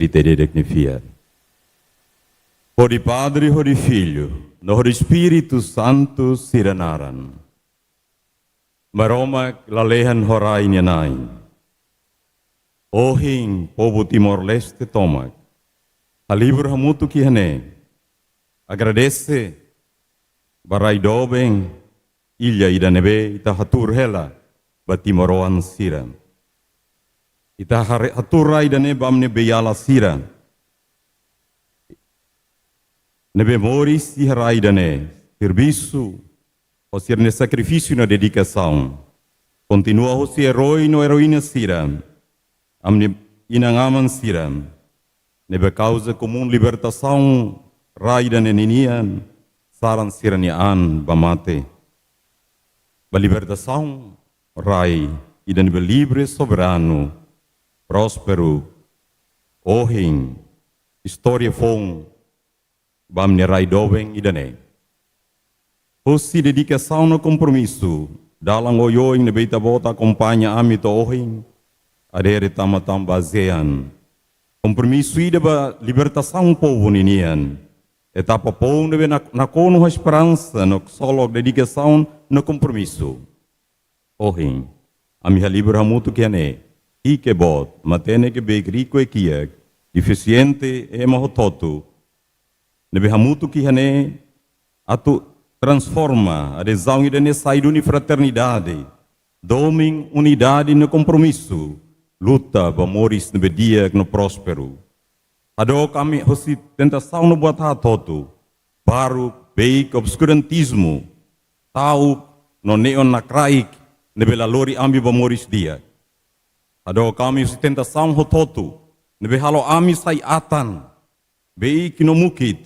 Riterere que fiat. Hori Padre, hori Filho, no hori Espírito Santo siranaran. Maromak lalehan horai nianai. Ohing povo Timor-Leste tomak. Halibur hamutu kihane. Agradece barai dobeng ilha idanebe ita hatur hela batimoroan siram. Ita haturai dane bamne beyala siram. Nebe moris e raidane, serviço, o ser ne sacrifício na dedicação. Continua o ser herói no heroína siram. Amne inangaman siram. Nebe causa comum libertação, raidane ninian, saran siranian bamate. Ba libertação, rai, idan be livre, soberano, próspero, ohing, história fong, bam ne rai dobeng idane. Hosi dedicação no compromisso, dalang oyoing ne beita bota acompanha amito ohing, adere tamatam basean. Compromisso ida ba libertação povo ninian. Etapa povo nebe na kono esperança no solo dedicação no compromisso. Ohing, ami halibur hamutu kiane, ike bot, matene ke beg rico e kiek, deficiente e mahototu, nebe hamutu kihane atu transforma a adesão idane saiduni fraternidade, doming unidade no compromisso, luta bamoris nebe dia no próspero. Ado kami hosi tentação no buat hatotu, baru baik obscurantismo, tau no neon na kraik nebe lalori ambi bamoris dia. Ado kami hosi tentação hototu, nebe halo ami sai atan, baik no mukit,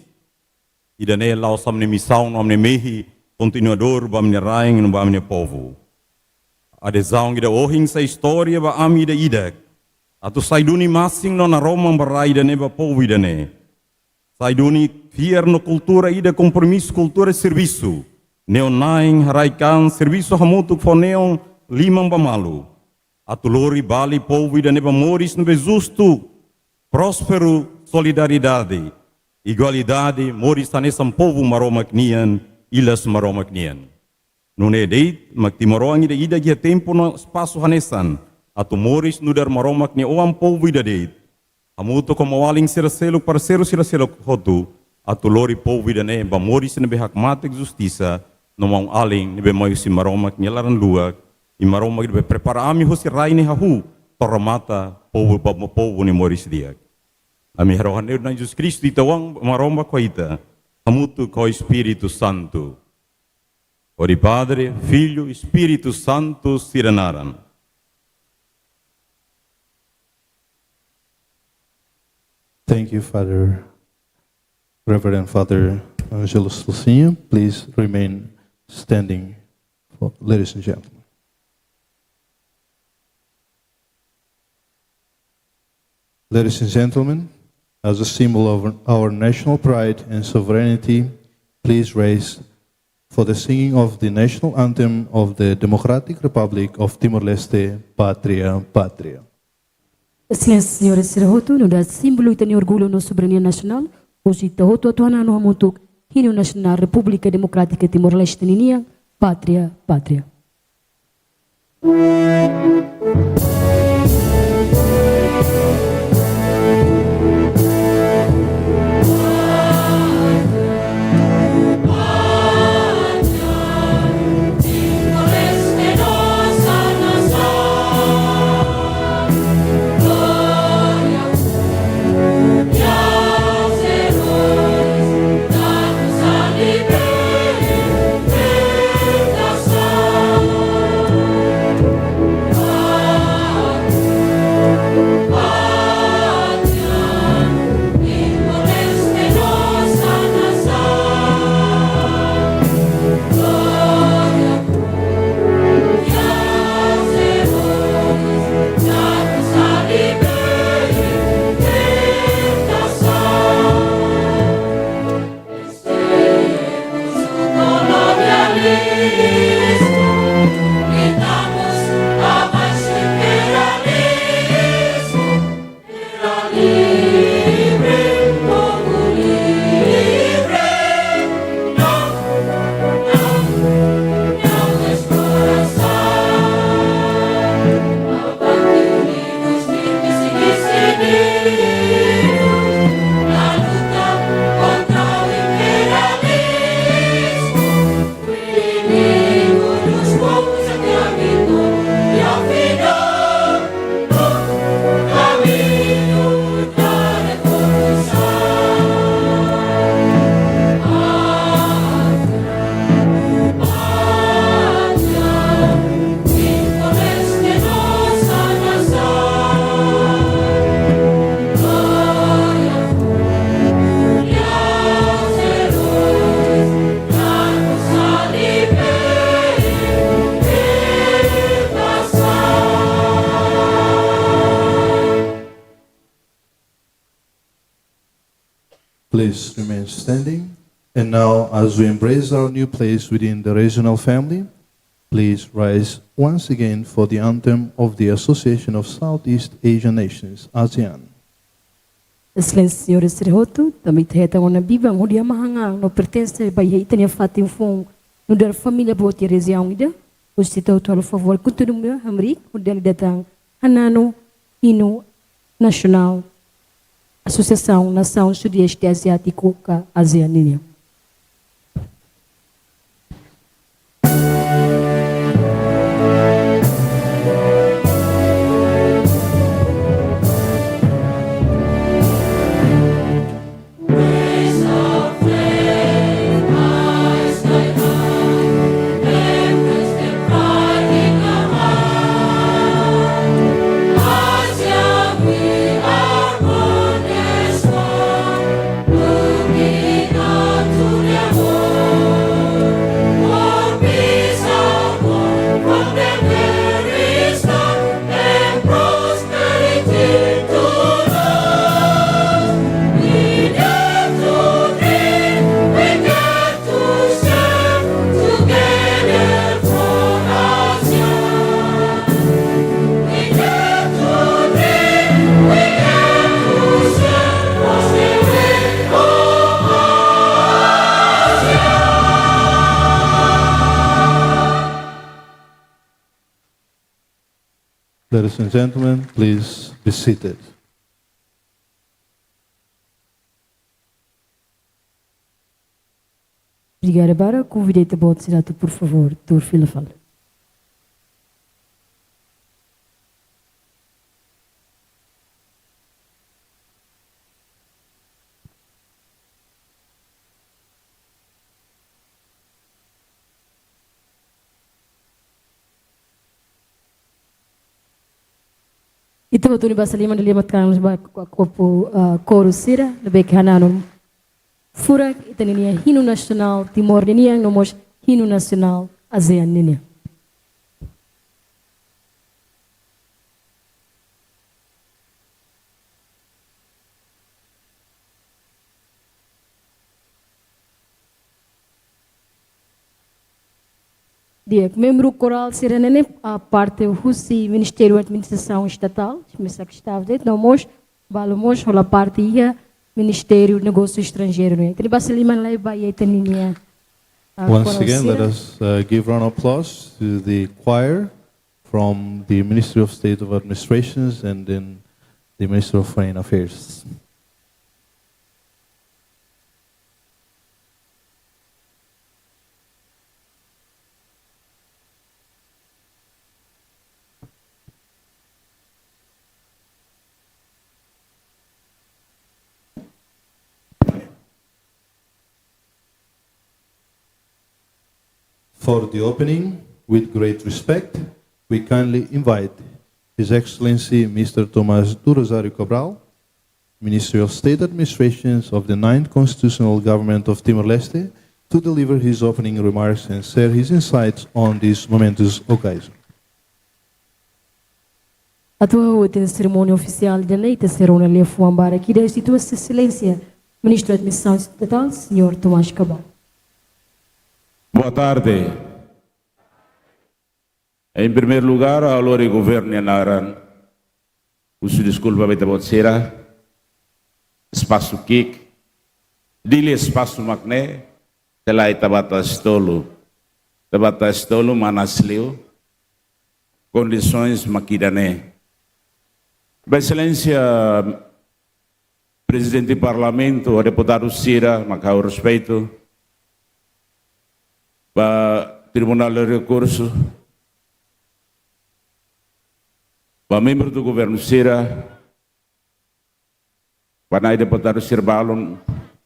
idane lau samne missão no amne mehi continuador ba amne raing no ba amne povo. Adesão ida ohing sa história ba ami ida idak. Atu saiduni masing no na Roma barai idane ba povo idane. Saiduni fier no cultura ida compromisso cultura serviço. Neonaing haraikan serviço hamutuk foneon limang ba malu. Atu lori bali povo idane ba moris no be justo, próspero, solidariedade. Igualdade, moris tanesam povo maromak nian, ilas maromak nian. Nune deit, magtimoroang ida gia tempo no espaço hanesan, atu moris nudar maromak ni oam povo ida deit. Hamuto ko mawaling siraselo parcero siraselo hotu, atu lori povo ida ne, ba moris nebe hakmatek justiça, no maung aling nebe mayu si maromak nilaran luak, i maromak nebe prepara ami hosi raine hahu, toramata povo ni moris diak. Ami harohan na Jesus Cristo itawang maromba ko ita, hamutu ko Espírito Santo. Ori Padre, Filho, Espírito Santo siranaran. Thank you, Father, Reverend Father Angelus Lucinho. Please remain standing, ladies and gentlemen. Ladies and gentlemen, as a symbol of our national pride and sovereignty, please raise for the singing of the national anthem of the Democratic Republic of Timor-Leste, Patria, Patria. Excelência, senhora Sirahoto, no dá símbolo e tem orgulho na soberania nacional, hoje Tahoto atuana no hamutuk, hino nacional República Democrática Timor-Leste, Ninia, Patria, Patria. Please remain standing. And now, as we embrace our new place within the regional family, please rise once again for the anthem of the Association of Southeast Asian Nations, ASEAN. Excelência Senhora Sirhoto, também terreta uma biba, um dia mahangang, no pertence, vai reitar a fatim fong, no dar família boa ter região ida, os citau tu a favor, continue a hamrik, o dele datang, Hanano, Hino, Nacional, Associação Nação Sudeste Asiático, ASEAN. Ladies and gentlemen, please be seated. Obrigada, Bara. Convidei-te a botar Sirato, por favor, tua filha fala. Ito betul ni bahasa lima dilihat kan kopo koro sira lebih kanan furak itu ni hino nasional Timor ni yang nomos hino nasional ASEAN ni. Dia membro coral serenene a parte Russi Ministério da Administração Estatal, começa que estava dentro, não mos, balamos a parte ia Ministério do Negócio Estrangeiro, né? Ele basta liman lá e vai teninia. Once again, let us give round of applause to the choir from the Ministry of State of Administrations and then the Ministry of Foreign Affairs. For the opening, with great respect, we kindly invite His Excellency Mr. Tomás do Rosário Cabral, Minister of State Administrations of the 9th Constitutional Government of Timor-Leste, to deliver his opening remarks and share his insights on this momentous occasion. A tua última cerimônia oficial de leite será na Lei Fuambara, que destitui Sua Excelência, Ministro da Administração Estatal, Sr. Tomás Cabral. Boa tarde. Em primeiro lugar, a Lori Governo Naran, o seu desculpa vai ter será espaço Kik, dili espaço Macné, telai tabata estolo manasleo, condições maquidané. Vai Excelência, Presidente do Parlamento, o deputado Sira, macau respeito, para Tribunal de Recurso, para membro do governo Sira, para o deputado Sirbalon,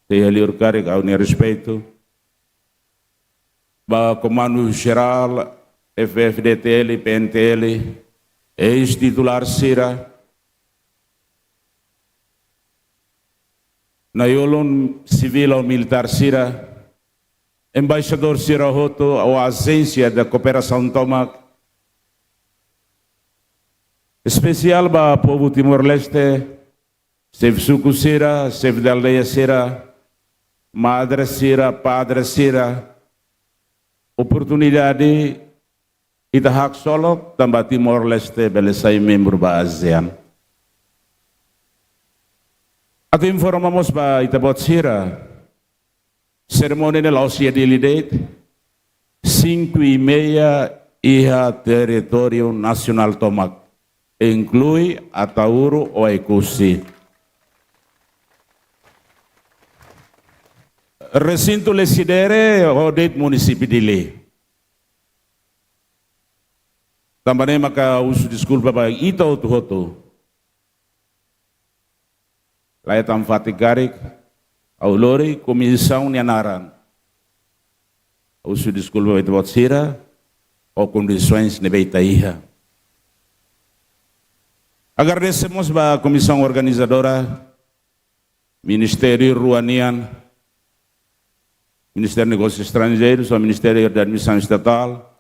tem ali o cargo, ao respeito, para Comando Geral, FFDTL, PNTL, ex-titular Sira, na Yolon Civil ou Militar Sira, Embaixador Sirahoto, a agência da cooperação Tomac, especial para o povo Timor-Leste, chefe Suco Sira, chefe da aldeia Sira, Madre Sira, Padre Sira, oportunidade ita hak solok tambah Timor Leste belesai membro ba ASEAN. At informamos ba ita bot sira, seremoni nila osia dilidate, 5:30 iha território nacional tomak, inclui Atauro o Ekusi. Recinto Lesidere, Rodate município de Lê. Também maka uso desculpa ba ita hoto. Laia tam fatigarik, au lori comissão nianaran. Uso desculpa ba ita bot sira, ou condições de beita iha. Agradecemos ba comissão organizadora, Ministério Ruanian, Ministério de Negócios Estrangeiros, o Ministério da Administração Estatal,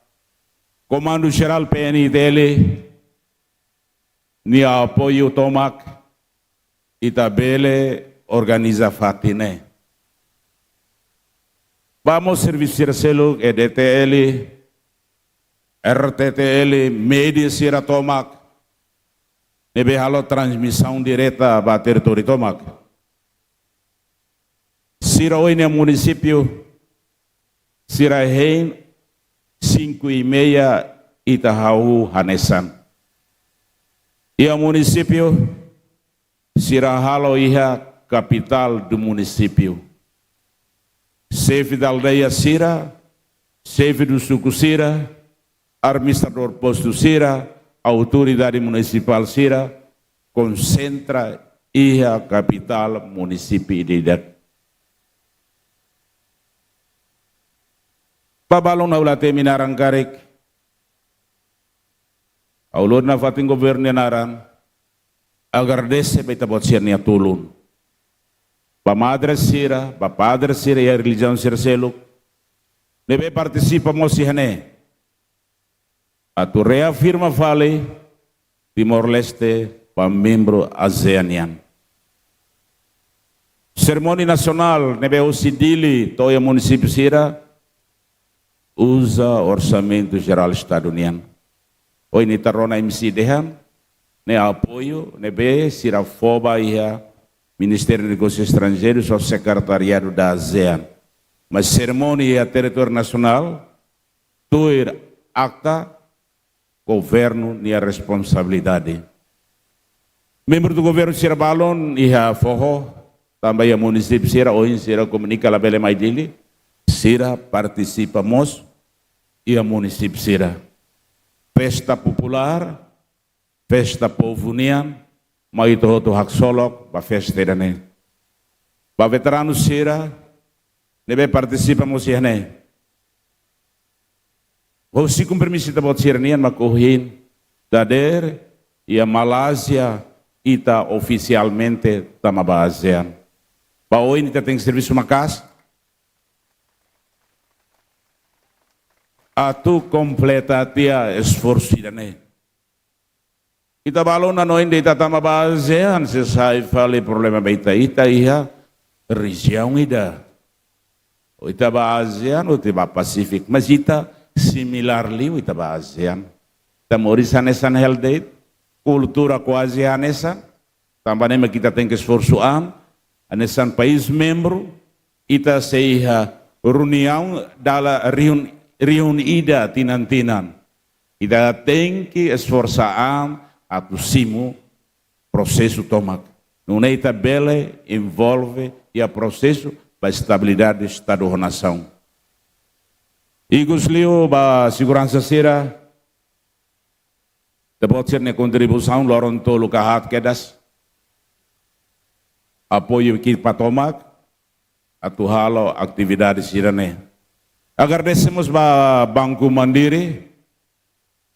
Comando Geral PNDL, ni apoio Tomac, Itabele organiza Fatine. Vamos serviço selo EDTL, RTTL, Media Sira Tomac, nebe halo transmissão direta para território Tomac. Sira oi no município, Sira Rein, 5:30 Itahaú Hanesan. E o município, Sira halo iha capital do município. Chefe da aldeia Sira, chefe do suco Sira, administrador posto Sira, autoridade municipal Sira, concentra iha capital município de Idak. Pabalong na ulate minarang karek, aulod na fating gobyerno naran, agardece ba itabot siya niya tulon. Pamadre Sira, Padre Sira e a religião Sirseluk, nebe participa mo si hane. At reafirma fale, Timor-Leste, pamembro ASEAN. Sermoni nacional, nebe usidili, toya município Sira, usa orçamento geral estadunidense. Oi ni tarona MC dehan, ne apoio, ne be sira foba ia Ministério de Negócios Estrangeiros ou Secretariado da ASEAN. Mas cerimônia território nacional, tuir acta, governo e a responsabilidade. Membro do governo Sira Balon ia forro, também a município Sira, hoje Sira comunica la bele maidili, Sira participamos e a município Sira. Festa popular, festa povo unian, mas itu hak solok, ba festa dane. Ba veterano Sira, nebe participamos e ne. Hoje com permissão da bot Sira nian makuhin, dader e a Malásia ita oficialmente tamaba ASEAN. Ba hoje nita tem serviço makas. Atu completa tia esforço dane. Ita balon na noin de tatama basean se sai fale problema beita ita ia região ida. O ita basean o tiba Pacific, mas ita similar li o ita basean. Tamori sanesan heldate, cultura quase anesan. Também kita tem que esforçoan anesan país membro ita seia reunião dala reunida tinan-tinan. Ida tem que esforçar a próximo processo tomac. Não é tabela envolve e a processo para a estabilidade do Estado-nação. E gostaria ba segurança Sira dapat ser ne contribuição loron tolo kahat kedas apoio que para tomac atuhalo atividade Sira ne. Agradecemos ba Banco Mandiri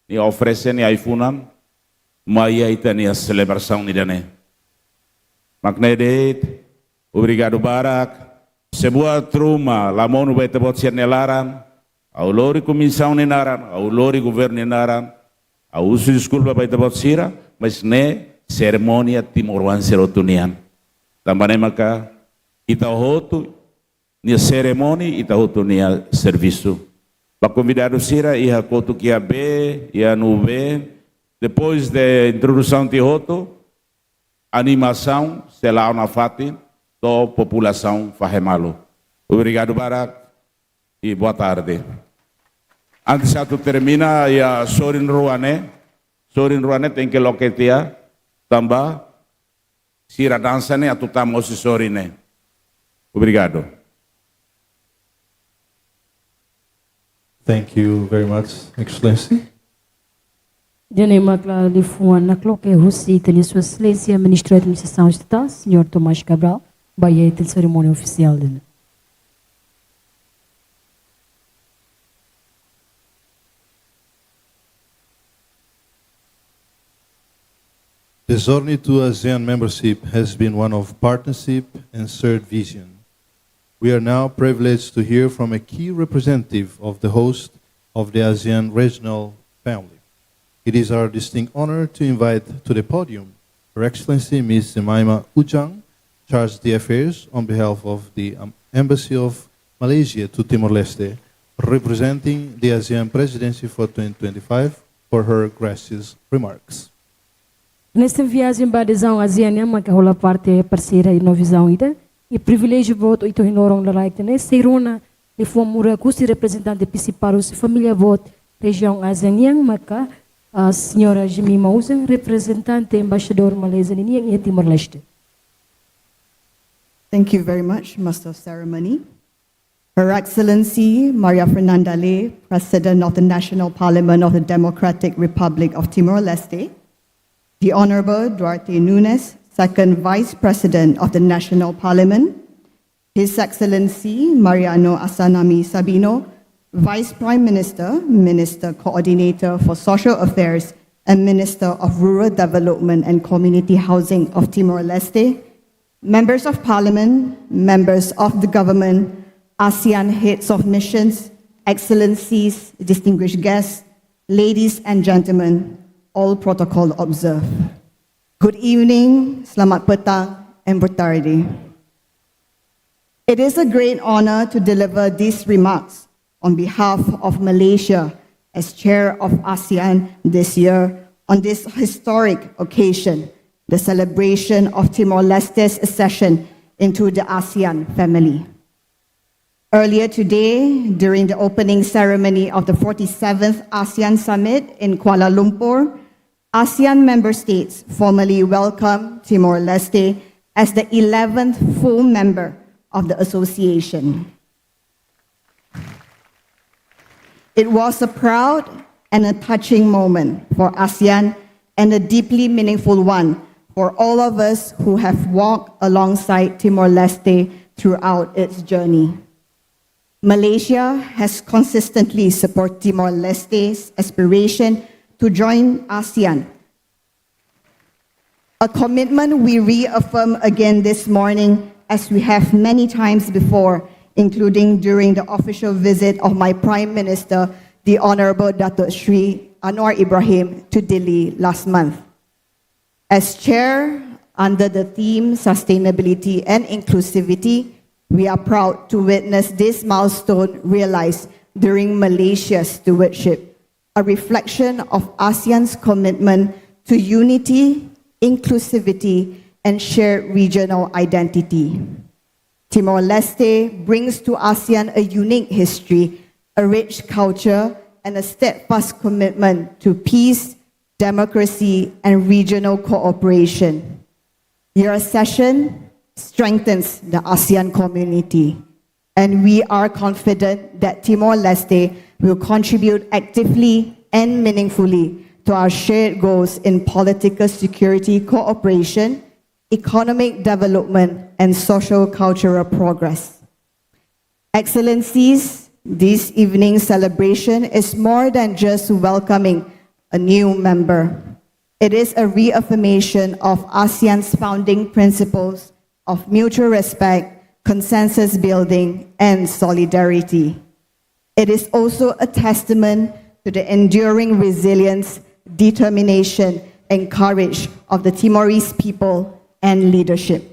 e oferecem iPhone, mas aí tem a celebração ni dane. Magnedet, obrigado Barak. Sebuah truma, lamon vai te bot ser nelaran, ao lori comissão nenaran, ao lori governo nenaran, ao uso desculpa vai te bot sira, mas ne cerimônia timoruan serotunian. Também maka ita hotu nia seremoni e tahuto nia serviço. Para convidar o Sira, ia coto que B, ia no B. Depois da introdução de Roto, animação, será na fati, da população Fahemalo. Obrigado, Barak, e boa tarde. Antes de terminar, ia Sorin Ruane tem que loketia, também, Sira dança, né, atutamos si Sorine. Obrigado. Thank you very much, Excellency. Jane Makla Lifuan Nakloke Husi, tem Sua Excelência, Ministro da Administração Estatal, Sr. Tomás Cabral, Bahia de cerimônia oficial dele. The journey to ASEAN membership has been one of partnership and shared vision. We are now privileged to hear from a key representative of the host of the ASEAN regional family. It is our distinct honor to invite to the podium Her Excellency Ms. Jemima Ujang, Charge d'Affaires on behalf of the Embassy of Malaysia to Timor-Leste, representing the ASEAN Presidency for 2025, for her gracious remarks. Nesta viagem para a adesão ASEAN, que rola parte parceira e nova visão ida, e privilégio voto ito hinorong laraik ne serona e fomura kusi representante principal se família voto região ASEAN maka a senhora Jemima Ujang, representante embaixador Malaysia em Timor-Leste. Thank you very much, Master of Ceremony. Her Excellency Maria Fernanda Lei, President of the National Parliament of the Democratic Republic of Timor-Leste, the Honorable Duarte Nunes, Second Vice President of the National Parliament, His Excellency Mariano Asanami Sabino, Vice Prime Minister, Minister Coordinator for Social Affairs, and Minister of Rural Development and Community Housing of Timor-Leste, Members of Parliament, Members of the Government, ASEAN Heads of Missions, Excellencies, distinguished guests, ladies and gentlemen, all protocol observed. Good evening, selamat petang, and bertardi. It is a great honor to deliver these remarks on behalf of Malaysia as chair of ASEAN this year on this historic occasion, the celebration of Timor-Leste's accession into the ASEAN family. Earlier today, during the opening ceremony of the 47th ASEAN Summit in Kuala Lumpur, ASEAN member states formally welcomed Timor-Leste as the 11th full member of the association. It was a proud and a touching moment for ASEAN and a deeply meaningful one for all of us who have walked alongside Timor-Leste throughout its journey. Malaysia has consistently supported Timor-Leste's aspiration to join ASEAN, a commitment we reaffirm again this morning as we have many times before, including during the official visit of my Prime Minister, the Honorable Datuk Sri Anwar Ibrahim, to Delhi last month. As chair, under the theme Sustainability and Inclusivity, we are proud to witness this milestone realized during Malaysia's stewardship, a reflection of ASEAN's commitment to unity, inclusivity, and shared regional identity. Timor-Leste brings to ASEAN a unique history, a rich culture, and a steadfast commitment to peace, democracy, and regional cooperation. Your accession strengthens the ASEAN community, and we are confident that Timor-Leste will contribute actively and meaningfully to our shared goals in political security cooperation, economic development, and social-cultural progress. Excellencies, this evening's celebration is more than just welcoming a new member. It is a reaffirmation of ASEAN's founding principles of mutual respect, consensus building, and solidarity. It is also a testament to the enduring resilience, determination, and courage of the Timorese people and leadership.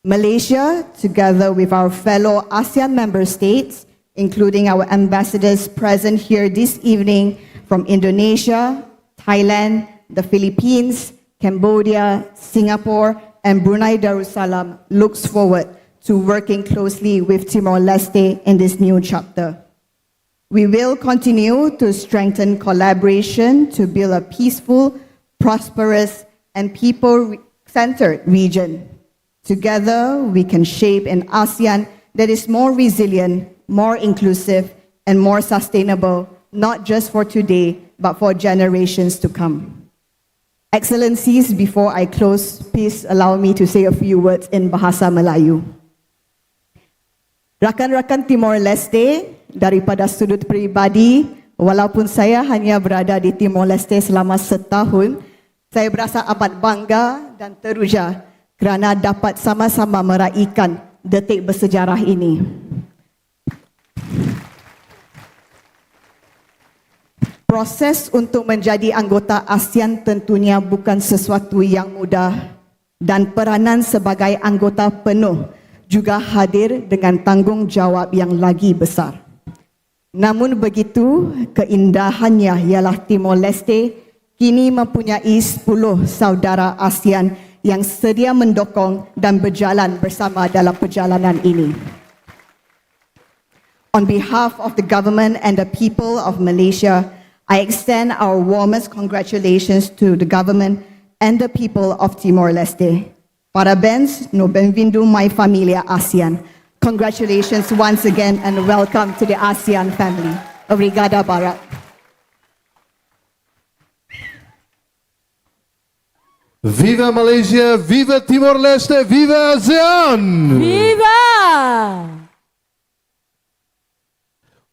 Malaysia, together with our fellow ASEAN member states, including our ambassadors present here this evening from Indonesia, Thailand, the Philippines, Cambodia, Singapore, and Brunei Darussalam, looks forward to working closely with Timor-Leste in this new chapter. We will continue to strengthen collaboration to build a peaceful, prosperous, and people-centered region. Together, we can shape an ASEAN that is more resilient, more inclusive, and more sustainable, not just for today, but for generations to come. Excellencies, before I close, please allow me to say a few words in Bahasa Melayu. Rakan-rakan Timor-Leste, daripada sudut peribadi, walaupun saya hanya berada di Timor-Leste selama setahun, saya berasa amat bangga dan teruja kerana dapat sama-sama meraihkan detik bersejarah ini. Proses untuk menjadi anggota ASEAN tentunya bukan sesuatu yang mudah dan peranan sebagai anggota penuh juga hadir dengan tanggungjawab yang lagi besar. Namun begitu, keindahannya ialah Timor-Leste kini mempunyai 10 saudara ASEAN yang sedia mendukung dan berjalan bersama dalam perjalanan ini. On behalf of the government and the people of Malaysia, I extend our warmest congratulations to the government and the people of Timor-Leste. Parabéns, no bem-vindo my família ASEAN. Congratulations once again and welcome to the ASEAN family. Obrigada, Barat. Viva Malaysia, viva Timor-Leste, viva ASEAN! Viva!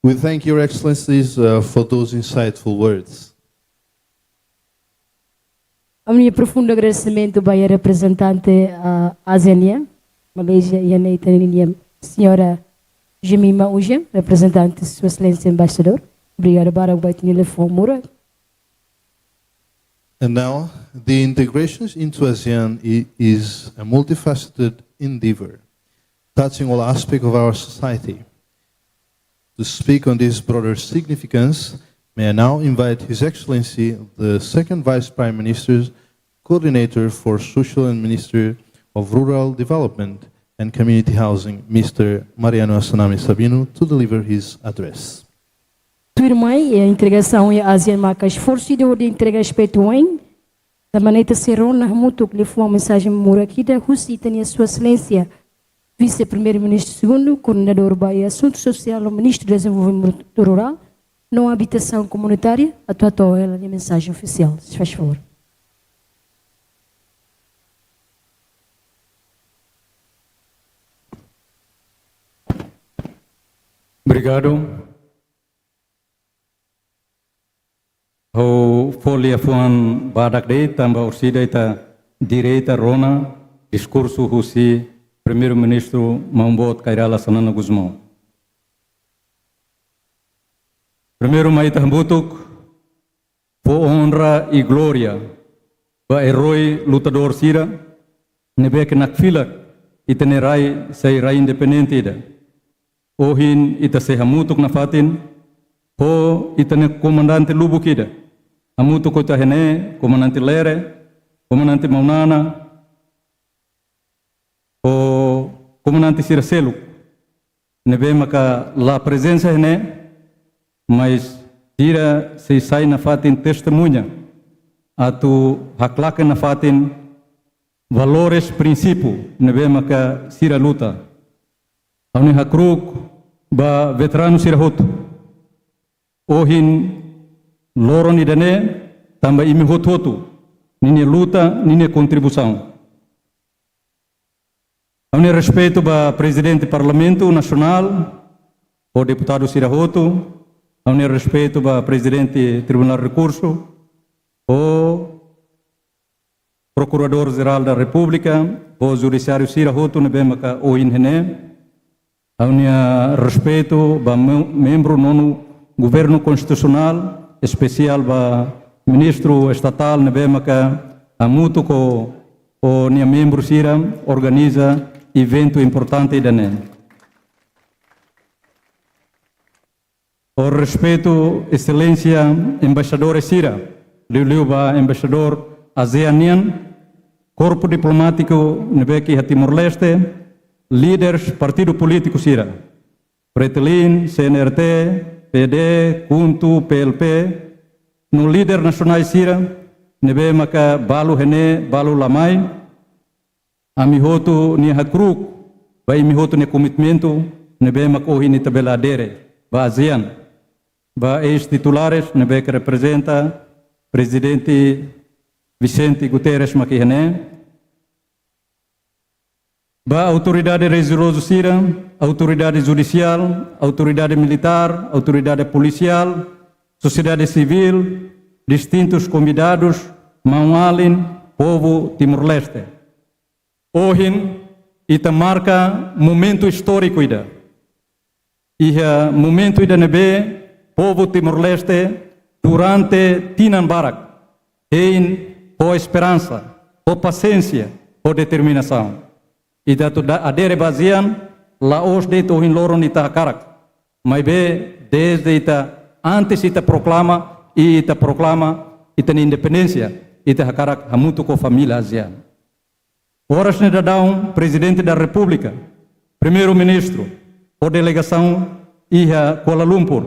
We thank Your Excellencies for those insightful words. A minha profundo agradecimento vai a representante ASEAN, Malaysia e a Neitania, senhora Jemima Uja, representante Sua Excelência Embaixador. Obrigada, Barak, vai ter Mura. And now, the integrations into ASEAN is a multifaceted endeavor, touching all aspects of our society. To speak on this broader significance, may I now invite His Excellency, the Second Vice Prime Minister's Coordinator for Social and Minister of Rural Development and Community Housing, Mr. Mariano Assanami Sabino, to deliver his address. Tuirmai e a integração e a ASEAN marca esforço de entrega respeito em da maneira serão na muito que lhe foi uma mensagem mura aqui da Rússia e Sua Excelência Vice-Primeiro-Ministro segundo, Coordenador Bahia Assuntos Social, Ministro do Desenvolvimento Rural, não habitação comunitária, atuou ela a mensagem oficial. Se faz favor. Obrigado. Ho folia fuan badak de tamba ursida ita direita rona discurso husi Primeiro-Ministro Mambot Kairala Sanana Guzmão. Primeiro maita hambutuk for honra e glória ba herói lutador sira nebe que nakfila itenerai sai rai independente ida. Ohin ita se hamutuk na fatin ho itane comandante lubuk ida. Hamutuk ita hene comandante lere, comandante maunana o comandante Siracelo, nebe maka la presença hene, mas tira se sai na fatin testemunha, atu haklaka na fatin valores princípio, nebe maka sira luta, auni hakruk ba veterano sira hotu, ohin loron idane tamba imi hotu, nini luta, nini contribuição. Auni respeito ba Presidente do Parlamento Nacional, o deputado Sirahoto, auni respeito ba Presidente do Tribunal de Recurso, o Procurador-Geral da República, o Judiciário Sirahoto, nebemaka o inhene, auni respeito ba membro nono Governo Constitucional, especial ba Ministro Estatal, nebemaka amuto ko o nia membro Sira organiza evento importante dane. O respeito, excelência, embaixador Sira, Liuba, embaixador ASEANian, corpo diplomático nebeki a Timor-Leste, líderes partido político Sira, Pretelin, CNRT, PD, CUNTU, PLP, no líder nacional Sira, nebe maka balu hene, balu lamai, amihoto ni hakruk, ba imihoto ni komitmento, nebe makohi ni tabeladere, ba ASEAN, ba ex-titulares, nebe que representa presidente Vicente Guterres Makihane, ba autoridade religiosa Sira, autoridade judicial, autoridade militar, autoridade policial, sociedade civil, distintos convidados, Maualin, povo Timor-Leste. Hoje, ita marca momento histórico ida. Iha momento ida nebe, povo Timor-Leste, durante Tinan Barak, em com esperança, com paciência, com determinação. E da adere basean, laos de to in loron ita karak. Mas be desde ita antes ita proclama ita independência, ita hakarak hamutu com família ASEAN. Horas ne dadão, presidente da República, primeiro-ministro, ou delegação iha Kuala Lumpur,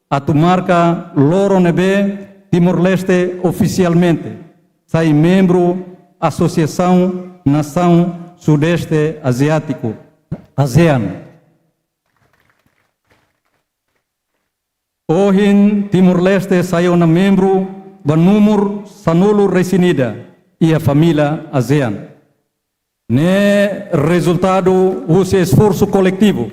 atu marca loron nebe Timor-Leste oficialmente. Sai membro Associação Nação Sudeste Asiático, ASEAN. Hoje, Timor-Leste saiu na membro do número sanulu resinida e a família ASEAN. Ne resultado, esse esforço coletivo,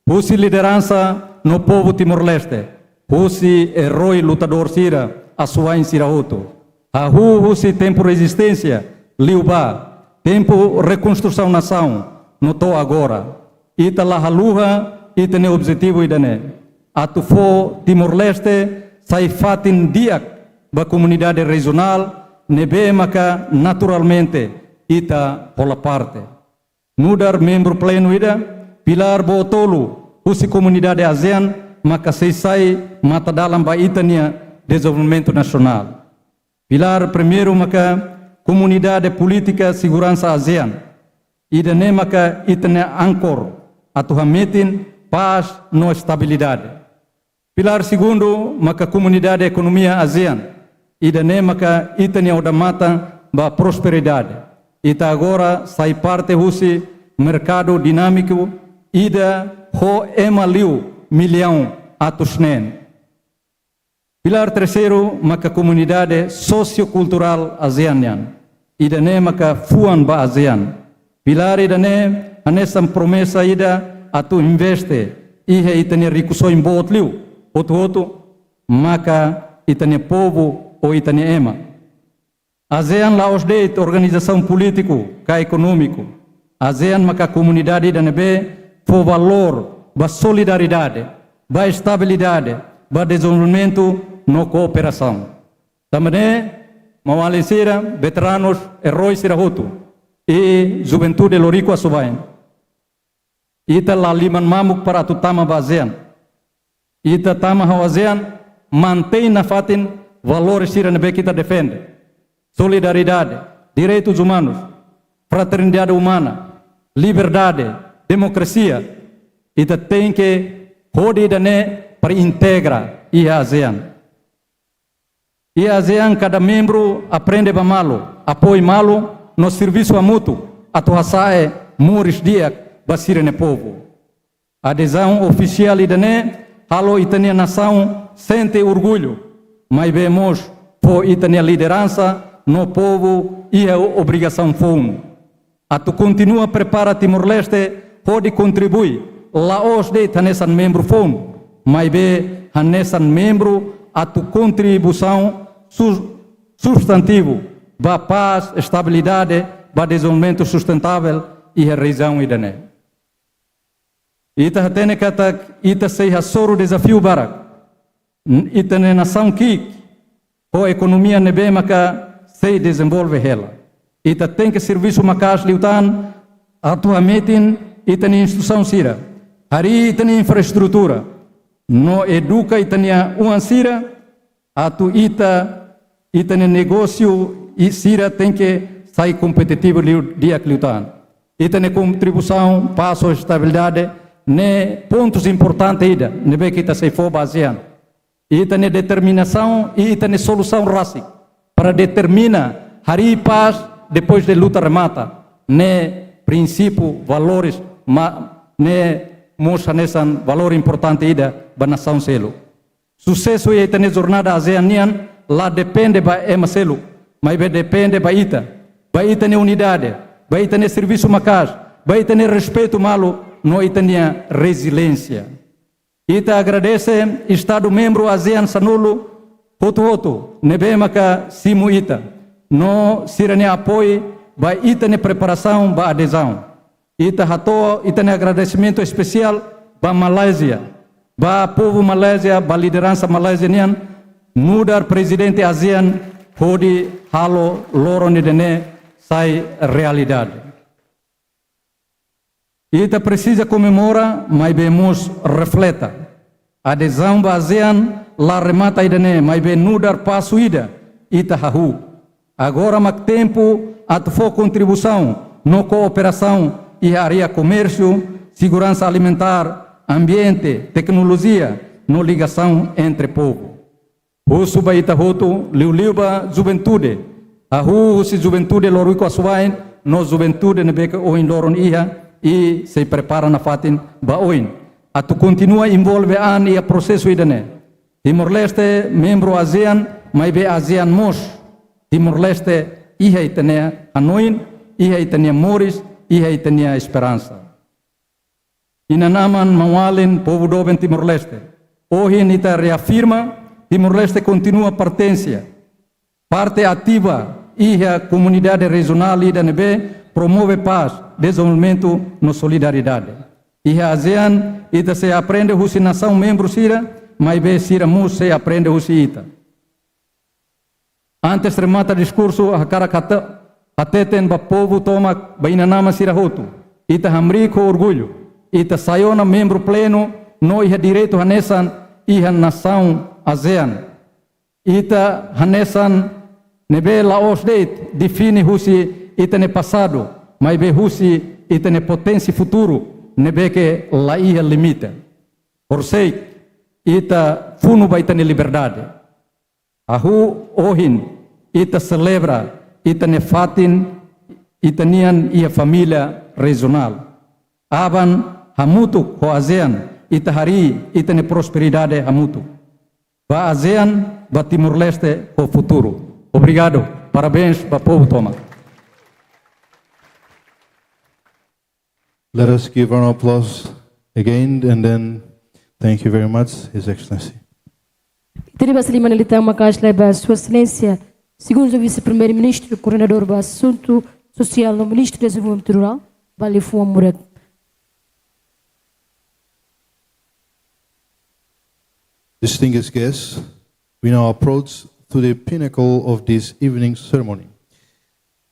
esse liderança no povo Timor-Leste, esse herói lutador Sira, Asuain Sirahoto. Ahu esse tempo resistência, Liuba, tempo reconstrução nação, notou agora. Ita la haluha, ita ne objetivo idane. Atufo Timor-Leste, sai fatin diak, ba comunidade regional, nebe maka naturalmente, ita pola parte. Nudar membro pleno ida, pilar botolu, usi comunidade ASEAN, maka sai mata dalam ba itania desenvolvimento nacional. Pilar primeiro maka comunidade política segurança ASEAN. Ida ne maka itane ancor atuhametin paz no estabilidade. Pilar segundo maka comunidade economia ASEAN. Ida ne maka itane odamata ba prosperidade. Ita agora sai parte husi mercado dinâmico ida ho emaliu milhão atusnen. Pilar terceiro, maka comunidade sociocultural ASEANian. Ida ne maka fuan ba ASEAN. Pilar ida ne anesam promessa ida atu investe. Ihe itane rikusoi mbotliu. Otu maka itane povo ou itane ema. ASEAN laos deit organização político ka econômico. ASEAN maka comunidade ida nebe fo valor ba solidariedade, ba estabilidade, ba desenvolvimento no cooperação. Também, Maualin Sira, veteranos, heróis Sirahoto e juventude Lorico Asubain. Ita la liman mamuk para tutama ba ASEAN. Ita tama ha ASEAN mantém na fatin valores Sira nebe kita defende. Solidariedade, direitos humanos, fraternidade humana, liberdade, democracia. Ita tem que pode dane para integrar e ASEAN. E ASEAN cada membro aprende ba malo, apoia malo no serviço a mútuo, atuasae muris dia basire ne povo. Adesão oficial idane halo itania nação sente orgulho, mas vemos po itania liderança no povo e a obrigação fome. Atu continua prepara Timor-Leste pode contribuir laos de tanesan membro fome, mas be hanesan membro atu contribuição substantivo ba paz, estabilidade, ba desenvolvimento sustentável e a região idane. Ita hatene katak ita sei hasoro desafio barak. Ita ne nação kik o economia nebe maka sei desenvolve ela. Ita tem que serviço makas liutan atualmente itani instituição sira, hari itani infraestrutura, no educa itania uan sira, atu itani negócio e sira tem que sair competitivo dia cliutan. Itani contribuição para a estabilidade, ne pontos importantes ida, ne be kita sei for basean. Itani determinação e itani solução rásica para determinar hari paz depois de luta remata, ne princípio, valores, ne mostra nessan valor importante ida ba nação selo. Sucesso e itani jornada ASEANian lá depende ba selo, mas depende ba itani unidade, ba itani serviço macas, ba itani respeito malo, no itania resiliência. Ita agradece Estado membro ASEAN Sanulo, hotu nebema ka simu ita, no sirane apoio, ba itane preparação, ba adesão. Ita hato, itane agradecimento especial ba Malásia, ba povo Malásia, ba liderança malaysianian, mudar presidente ASEAN, pode halo loro nedene sai realidade. Ita precisa comemorar, mas vemos refleta. A adesão ba ASEAN lá remata idane, mas bem mudar passo ida, ita hahu. Agora mak tempo for contribuição no cooperação e área comércio, segurança alimentar, ambiente, tecnologia, no ligação entre povo. O suba ita hoto, liuliuba juventude. Ahu si juventude loruiko asuain, no juventude nebeka oin loron iha, e se prepara na fatin ba oin. Atu continua envolve an e a processo idane. Timor-Leste, membro ASEAN, mas be ASEAN mos. Timor-Leste, iha itania anoin, iha itania moris, iha itania esperança. Inanaman mawalin povo doben Timor-Leste. Hoje ita reafirma, Timor-Leste continua pertência. Parte ativa, iha comunidade regional ida nebe, promove paz, desenvolvimento no solidariedade. Iha ASEAN, ita se aprende husi nação membro sira, mas be sira mus se aprende husi ita. Antes de remata discurso, a cara kateten ba povo toma ba inanama sira hotu. Ita hamri com orgulho. Ita sayona membro pleno, no iha direito hanesan, iha nação ASEAN. Ita hanesan nebe laos deit, define husi ita ne passado, mas be husi ita ne potência futuro, nebe que la iha limita. Por sei, ita funu ba ita ne liberdade. Ahu ohin, ita celebra, ita ne fatin, ita nian ia família regional. Aban hamutu ho ASEAN, ita hari, ita ne prosperidade hamutu. Ba ASEAN, ba Timor-Leste ho futuro. Obrigado, parabéns ba povo toma. Let us give an applause again and then thank you very much, His Excellency. Terima kasih manalita makas leba Sua Excelência, segundo o vice-primeiro-ministro, coordenador do assunto social no Ministro do Desenvolvimento Rural, Balifua Murek. Distinguished guests, we now approach to the pinnacle of this evening's ceremony,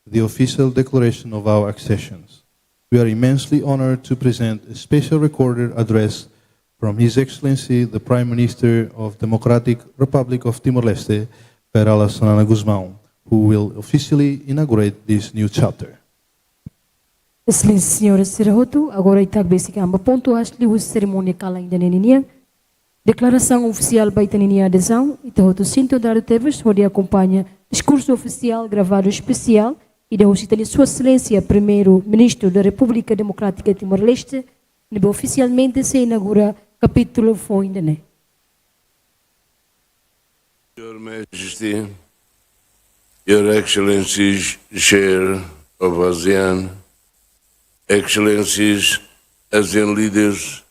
the official declaration of our accessions. We are immensely honored to present a special recorded address from His Excellency, the Prime Minister of Democratic Republic of Timor-Leste, Perala Sanana Guzmão, who will officially inaugurate this new chapter. Excelência Senhora Sirahoto, agora itag basic amba ponto asli o cerimônia kala ainda nenia. Declaração oficial baitaninia adesão, itahoto Cinto Dário Teves, onde acompanha discurso oficial gravado especial e da Ocitania Sua Excelência, Primeiro-Ministro da República Democrática de Timor-Leste, onde oficialmente se inaugura capítulo Foindene. Your Majesty, Your Excellencies, Chair of ASEAN, Excellencies, ASEAN leaders,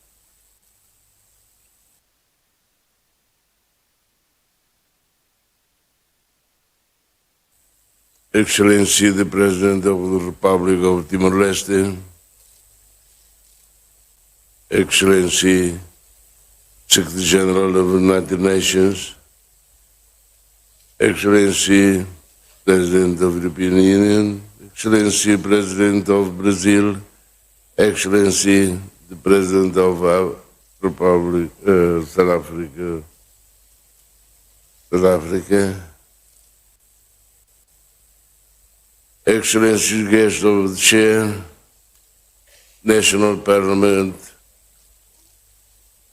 Excellency the President of the Republic of Timor-Leste, Excellency Secretary General of the United Nations, Excellency President of the European Union, Excellency President of Brazil, Excellency, the President of our Republic, South Africa, Excellencies, guests of the Chair, National Parliament,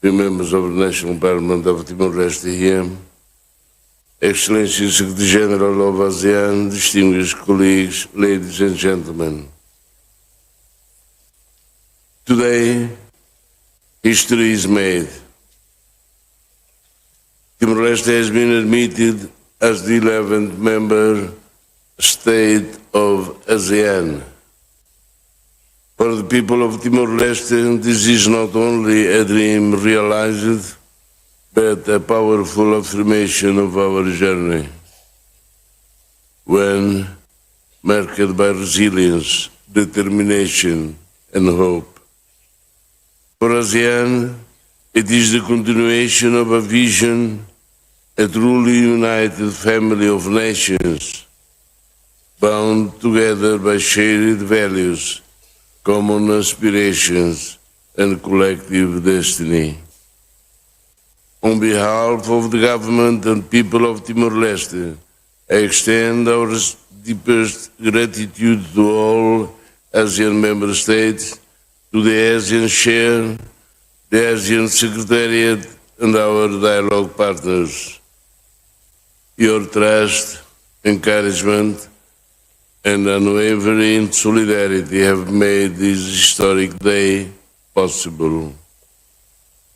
the members of the National Parliament of Timor-Leste here, Excellency Secretary General of ASEAN, distinguished colleagues, ladies and gentlemen. Today, history is made. Timor-Leste has been admitted as the 11th member state of ASEAN. For the people of Timor-Leste, this is not only a dream realized, but a powerful affirmation of our journey. One marked by resilience, determination, and hope. For ASEAN, it is the continuation of a vision, a truly united family of nations, bound together by shared values, common aspirations, and collective destiny. On behalf of the government and people of Timor-Leste, I extend our deepest gratitude to all ASEAN member states, to the ASEAN Chair, the ASEAN Secretariat, and our dialogue partners. Your trust, encouragement, and unwavering solidarity have made this historic day possible.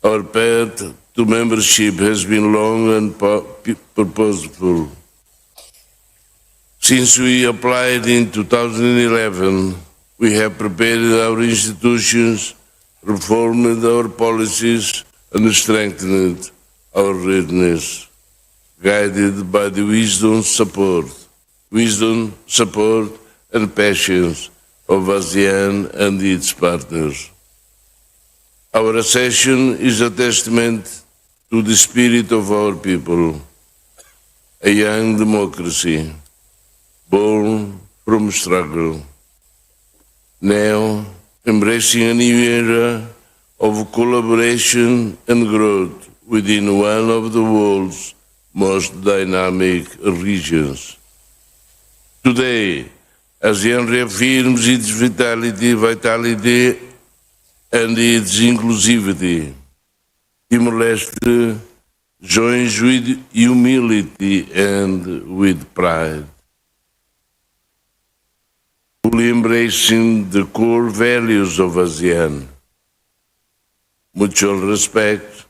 Our path to membership has been long and purposeful. Since we applied in 2011, we have prepared our institutions, reformed our policies, and strengthened our readiness, guided by the wisdom, support, and patience of ASEAN and its partners. Our accession is a testament to the spirit of our people, a young democracy born from struggle, now embracing a new era of collaboration and growth within one of the world's most dynamic regions. Today, ASEAN reaffirms its vitality and its inclusivity. Timor-Leste joins with humility and with pride, fully embracing the core values of ASEAN: mutual respect,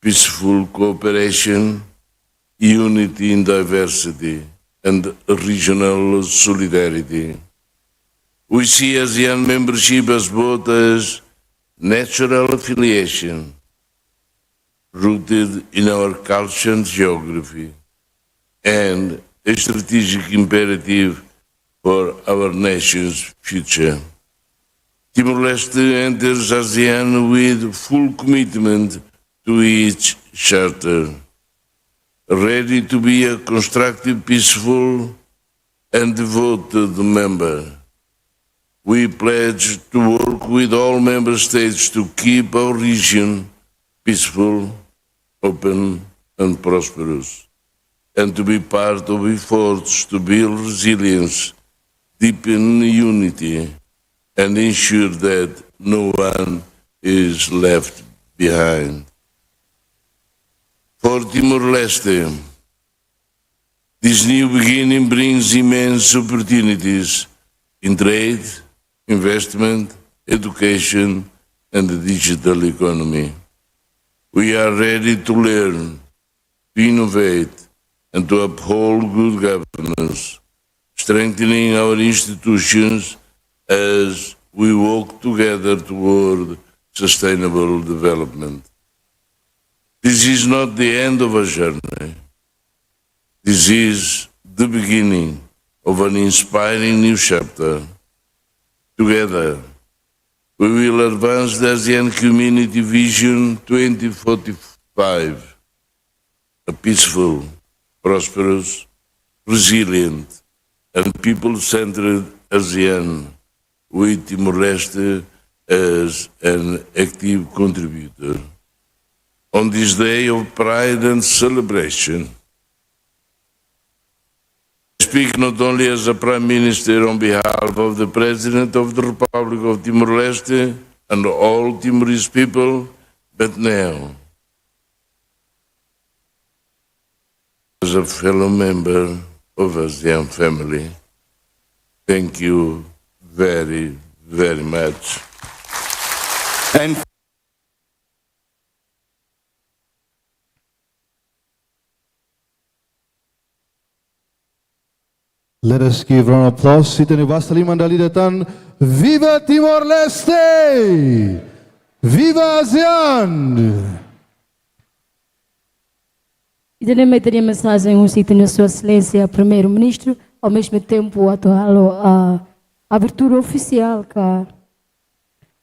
peaceful cooperation, unity in diversity, and regional solidarity. We see ASEAN membership as both as natural affiliation, rooted in our culture and geography, and a strategic imperative for our nation's future. Timor-Leste enters ASEAN with full commitment to its charter, ready to be a constructive, peaceful, and devoted member. We pledge to work with all member states to keep our region peaceful, open, and prosperous, and to be part of efforts to build resilience, deepen unity, and ensure that no one is left behind. For Timor-Leste, this new beginning brings immense opportunities in trade, investment, education, and the digital economy. We are ready to learn, to innovate, and to uphold good governance, strengthening our institutions as we walk together toward sustainable development. This is not the end of a journey. This is the beginning of an inspiring new chapter. Together, we will advance the ASEAN Community Vision 2045, a peaceful, prosperous, resilient, and people-centered ASEAN, with Timor-Leste as an active contributor. On this day of pride and celebration, I speak not only as a Prime Minister on behalf of the President of the Republic of Timor-Leste and all Timorese people, but now as a fellow member of ASEAN family. Thank you very, very much. And Let us give round of applause. Sitani Vastali Mandali Datan. Viva Timor-Leste! Viva ASEAN! E também meteria mensagem um sítio na sua excelência, primeiro-ministro, ao mesmo tempo a abertura oficial, a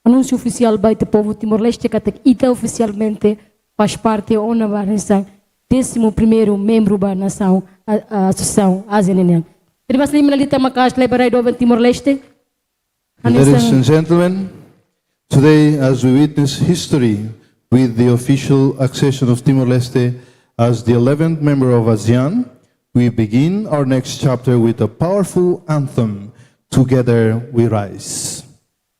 anúncio oficial vai ter povo Timor-Leste que até oficialmente faz parte da ONU-Barnção, 11º membro da nação, a Associação ASEAN. Terima kasih melalui makas lebarai do Timor-Leste. Ladies and gentlemen, today as we witness history with the official accession of Timor-Leste as the 11th member of ASEAN, we begin our next chapter with a powerful anthem, Together We Rise.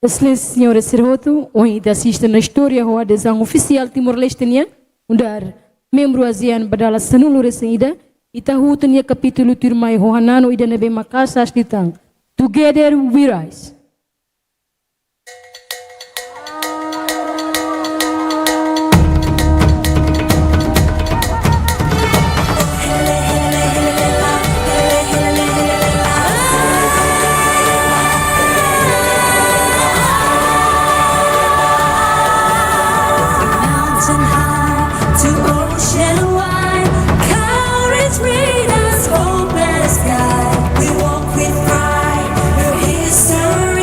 Excelência Senhora Serroto, onde assiste na história a adesão oficial Timor-Leste, onde membro ASEAN badala sanulu resenida, e tahu tenia capítulo turmai hohanano ida nebe makasa astitang. Together We Rise. Hope and sky, we walk with pride through history.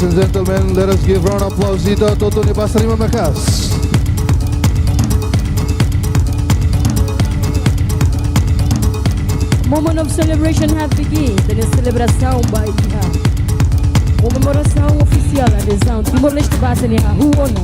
Ladies and gentlemen, let us give round of applause dito at Toto ni Pastor Imam Lakas. Moment of celebration have begun dengan celebração baia. Comemoração oficial da adesão Timor-Leste base ni Huona.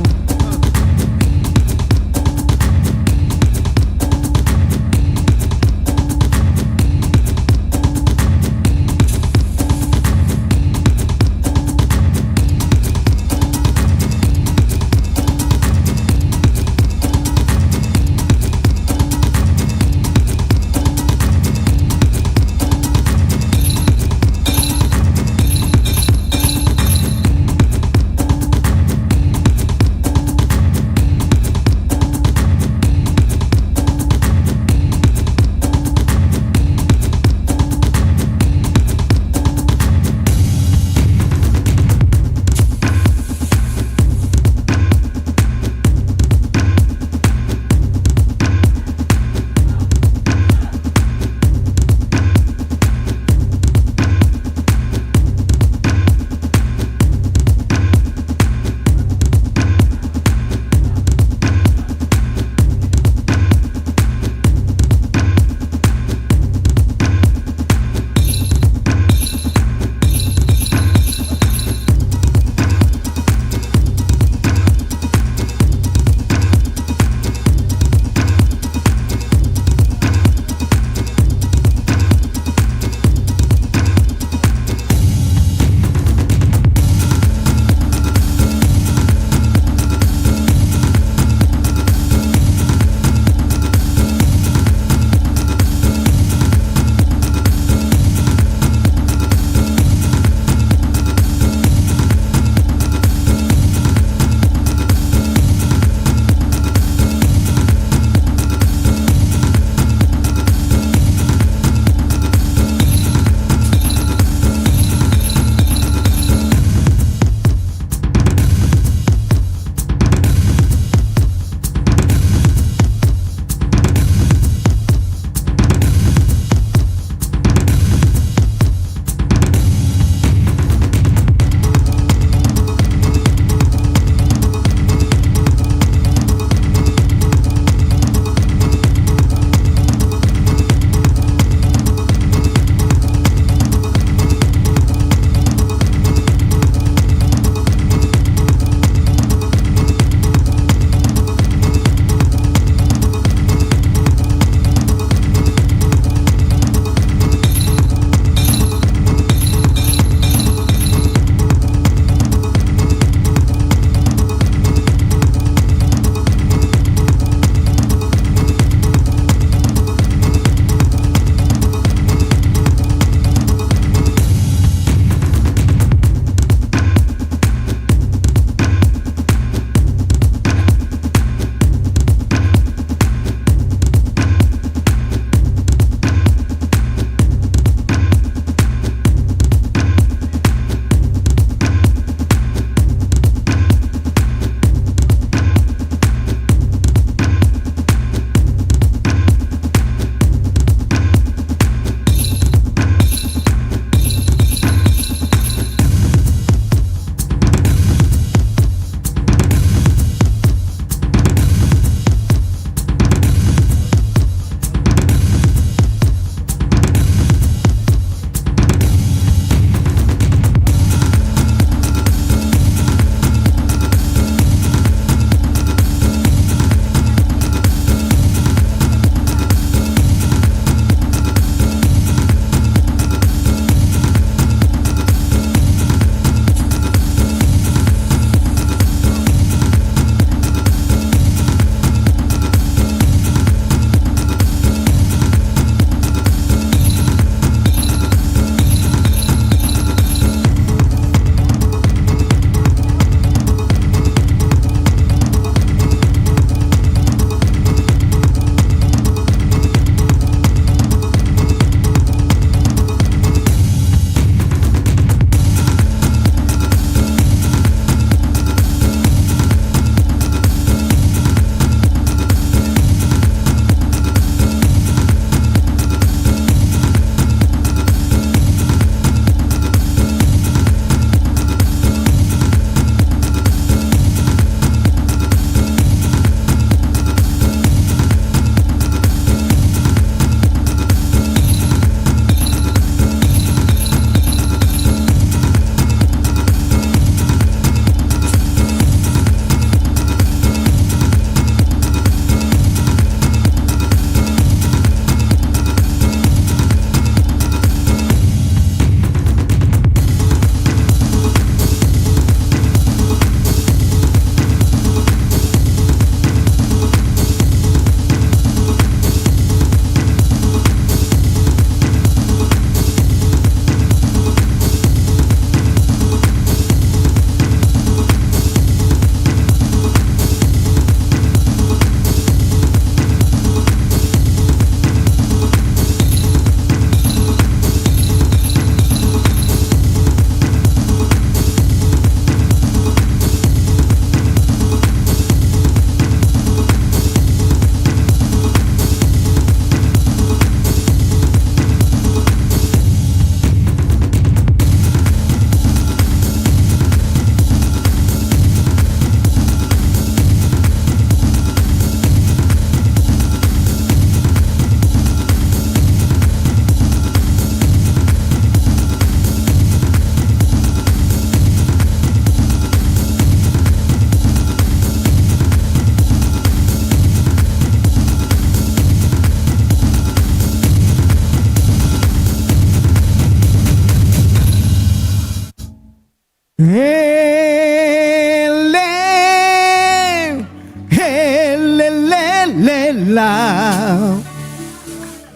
la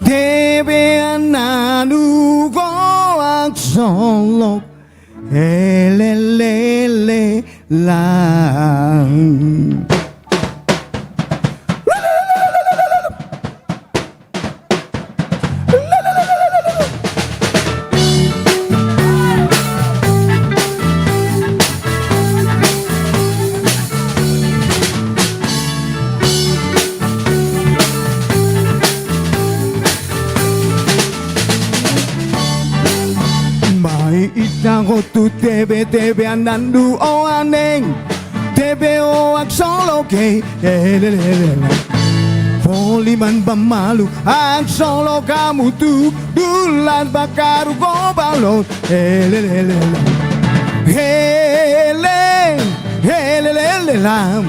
debe ananugo aksolo la. Itago tu tebe anandu o aneng tebe o aksolo ke Poliman bamalu ang solo kamu tu dulan bakaru go balon lam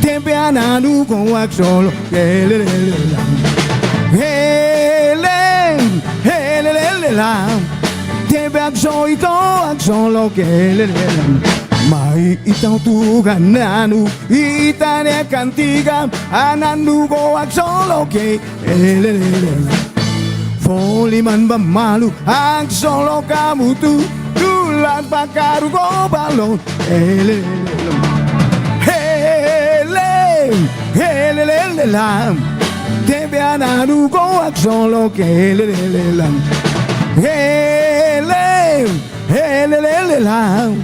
tebe anandu go aksolo lam Tebe agsoito agsolo kelelelam Mai itang tugan nanu itane kantiga anandu go agsolo kelelelam Foliman bamalu agsolo kamu tu dulan bakaru go balon kelelelam Helelelam Tebe anandu go agsolo kelelelam Helelelam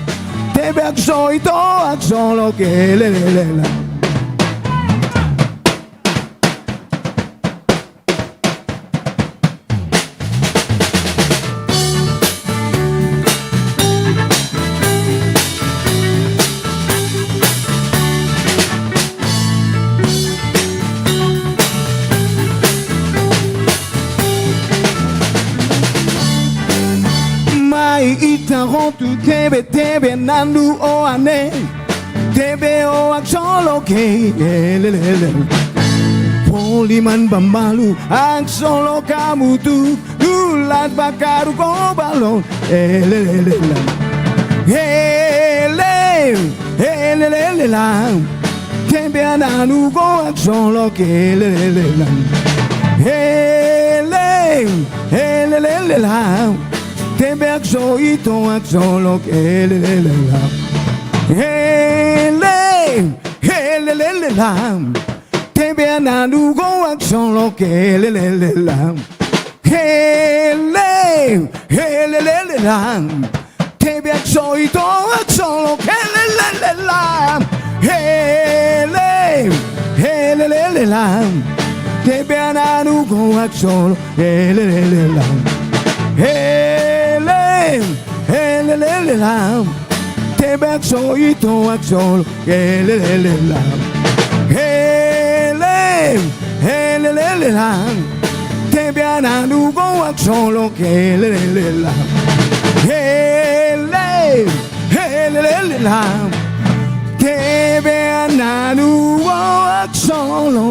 Tebe agsoito agsolo kelelelam Itago tu tebe nandu o ane tebe o aksolo ke Poliman bamalu aksolo kamu tu dulat bakaru ko balon helelelam tebe nandu ko aksolo ke helelelam Tebe agsoito agsolo kelelelam helelelam Tebe ananugo agsolo kelelelam helelelam Tebe agsoito agsolo kelelelam helelelam Tebe ananugo agsolo kelelelam Helelelam Tebe agsoito agsolo helelelam Helelelam Tebe ananugo agsolo helelelam Helelelam Tebe ananugo agsolo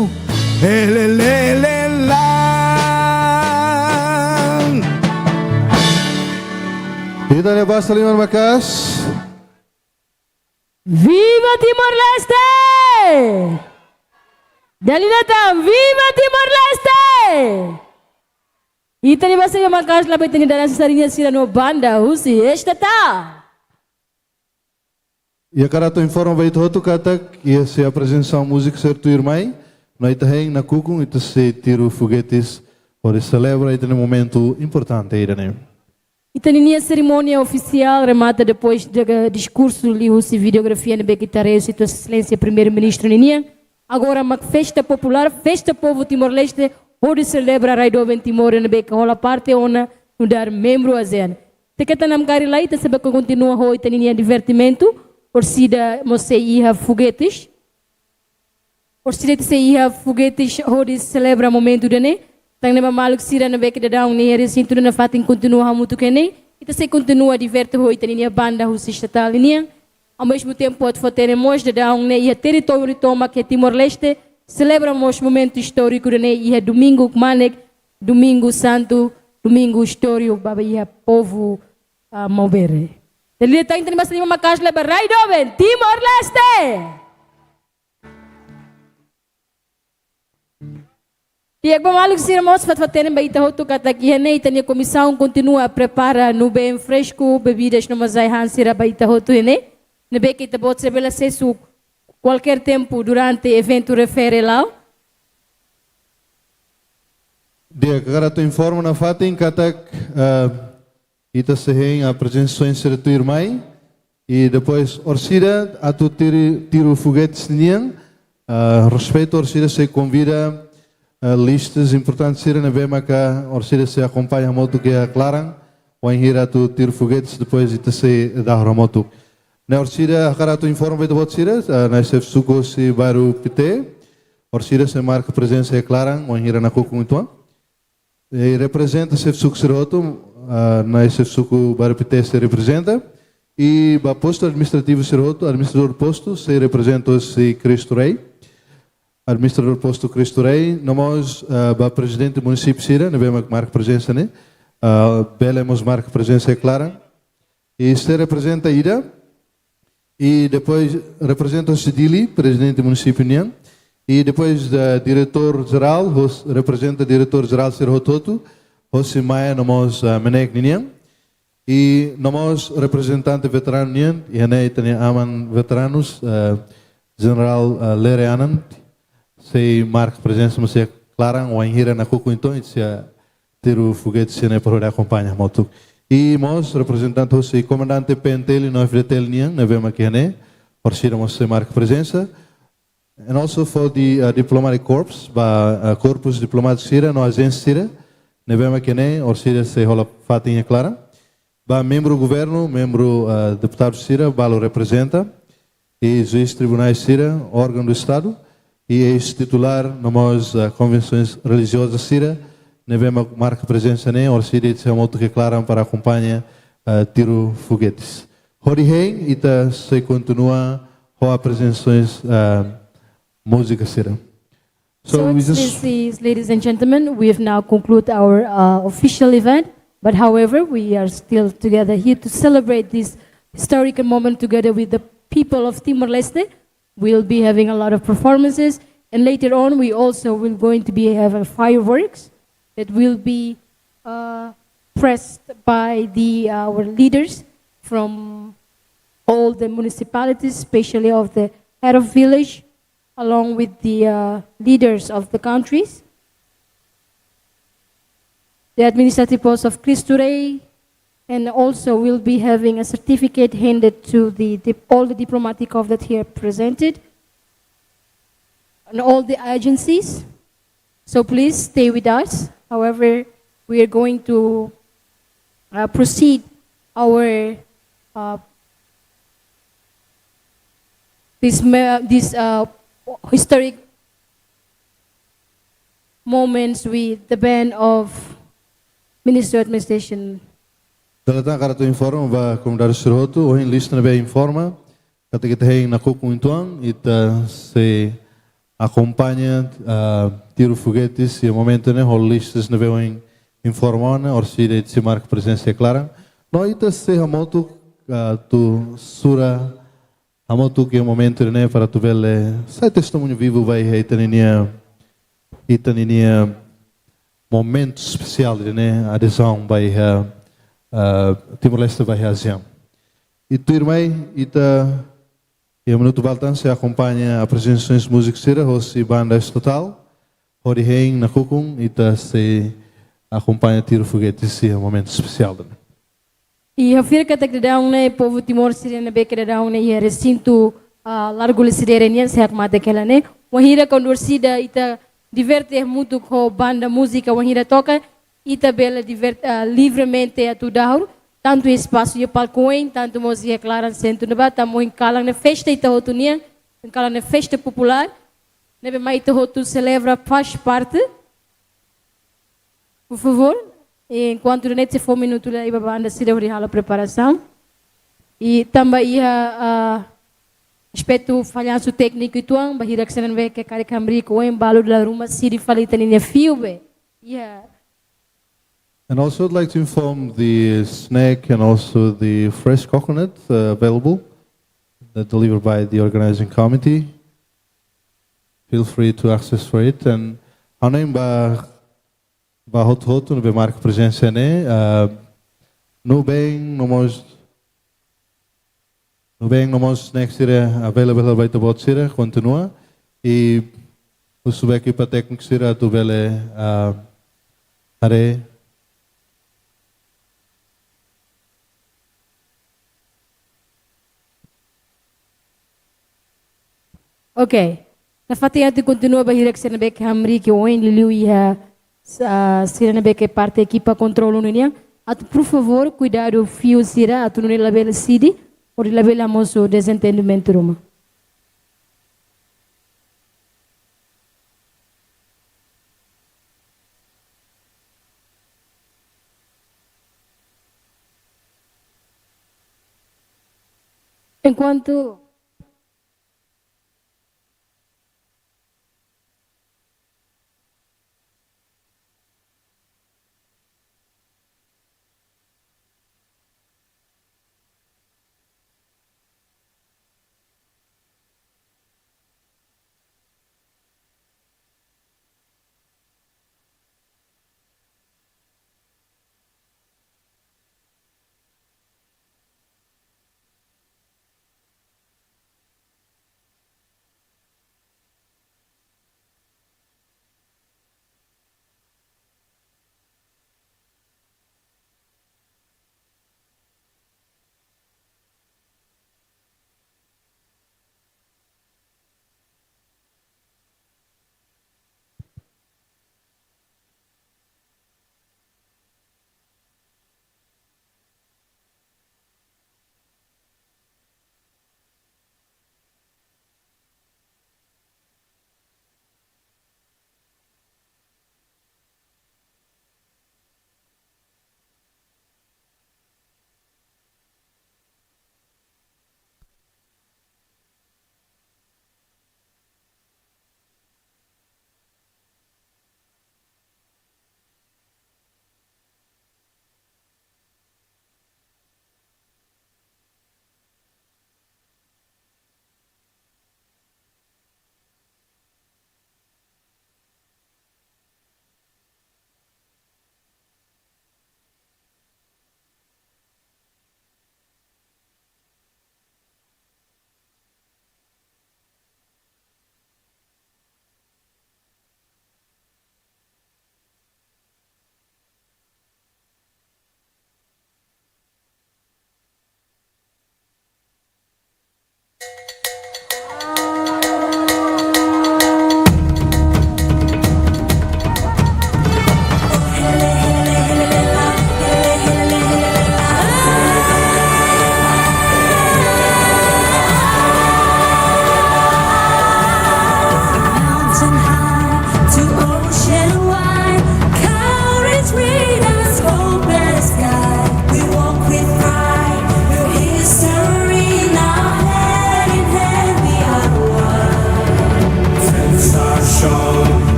helelelam. Kita lepas Saliman Bakas. Viva Timor-Leste! Dalinatan, viva Timor-Leste! Ita ni basa yung makas labay tani dalam sarinya sila no banda husi estata. E a Carato informa vai todo katak ia se apresentar música certo irmãe. Nós também na Cucum e se tiro foguetes para celebrar este momento importante aí, né? Ita ni a cerimônia oficial remata depois do discurso li husi videografia na Bequitareu e tua excelência primeiro-ministro Ninia. Agora uma festa popular, festa povo Timor-Leste, onde celebra a Raido em Timor na Beca rola parte ona no dar membro a zen. Te que tá na mgari lá ita sabe que continua ho ita ni divertimento, orsida mosei iha foguetes. Orsida se iha foguetes onde celebra momento dene. Tang nema maluk sira na Beca da down ni heri sinto na fatin continua hamutu kene. Ita se continua divertir ho ita ni banda husi estatal ni. Ao mesmo tempo, pode teremos de dar e a território toma que é Timor-Leste, celebramos momento histórico e domingo manek, domingo santo, domingo histórico, baba e povo a mover. Ele está entre mas lima makas leba Raidoven, Timor-Leste. E agora maluco se irmãos fatfatene baita hotu kata kihane itania comissão continua a preparar no bem fresco bebidas no mazai hansira baita hotu ne nebe que te bot sebela sesu qualquer tempo durante evento refere lá. Dia agora tu informa na fatin katak ita seheng a presença em ser tu irmãe e depois orsida a tu tiro foguetes nian respeito orsida se convida listas importantes sira na bema ka orsida se acompanha a moto que a Clarang ou em hira tu tiro foguetes depois ita se dá a moto na orsida agora tu informa bem do bot sira na chef suco se baru pite orsida se marca presença é Clarang ou em hira na coco então e representa chef suco siroto na chef suco baru pite se representa e o posto administrativo siroto administrador posto se representa se Cristo Rei administrador posto Cristo Rei, nós, o presidente do município Sira, não vemos marca presença, né? Belemos marca presença é clara. E se representa Ida, e depois representa o Sidili, presidente do município Nian, e depois o diretor-geral, representa o diretor-geral Sira Hototo, José Maia, nós, Menek Nian, e nós, representante veterano Nian, e aí tem aman veteranos, general Lere Anand, se marca presença mas é clara ou em hira na coco então se ter o foguete se não para acompanhar moto e nós representante o comandante Pentel e nós FDTL nian na vemos aqui né por ser nós se marca presença and also for the diplomatic corps ba corpus diplomático sira no agência sira na vemos aqui né or sira se rola fatinha clara ba membro do governo membro deputado sira balo representa e juiz tribunais sira órgão do estado e ex-titular nós convenções religiosas Sira, nevemos marca presença nem or Sira se moto que claram para acompanhar tiro foguetes. Horihei ita se continua com apresentações música Sira. So excellencies, ladies and gentlemen, we have now concluded our official event, but however, we are still together here to celebrate this historical moment together with the people of Timor-Leste. We'll be having a lot of performances, and later on we also will going to be having fireworks that will be pressed by our leaders from all the municipalities, especially of the head of village, along with the leaders of the countries, the administrative post of Cristo Rei, and also we'll be having a certificate handed to all the diplomatic corps that here presented and all the agencies. So please stay with us. However, we are going to proceed our this historic moments with the band of Ministry of Administration. Dalam cara tu informa ba comunidade Siroto ou em lista na informa kata kita hei na coco intuang ita se acompanha tiro foguetes e momento né hol listas na bem informana or se de se marca presença clara no ita se hamoto tu sura hamoto que momento né para tu vele sai testemunho vivo vai itaninia momento especial né adesão vai Timor-Leste vai reação. E tu irmão, ita e a minuto baltan se acompanha a presença de música sira, hoje banda total, hori hein na kukung, ita se acompanha tiro foguete se é um momento especial. E a fira que tagdaão né povo Timor sirena be que tagdaão né e recinto largo sirenian se acmata aquela né, wahira condorcida ita diverte muito com banda música wahira toca ita bela livremente a tudo tanto espaço e palcoin tanto música clara centro na bata mo encalang na festa ita hotunia encalang na festa popular nebe mai ita hotu celebra faz parte por favor e enquanto net se for minuto lá iba banda se deu a preparação e também aspecto falhanço técnico e tuang bahira que se não vê que cara cambrico ou embalo da ruma siri falita nem fio be And also I'd like to inform the snack and also the fresh coconut available, delivered by the organizing committee. Feel free to access for it. And ano yung ba hot-hot no marca presença né? No bem nomos next year available by the bot sira continua e o subek para técnico sira tu vele are Ok. Na fatia de continua bahirek sena bek hamri que oin liliu ia sira bek parte equipa controlo nunia. At por favor cuidado fio sira atu nune label sidi ou label amoso desentendimento ruma. Enquanto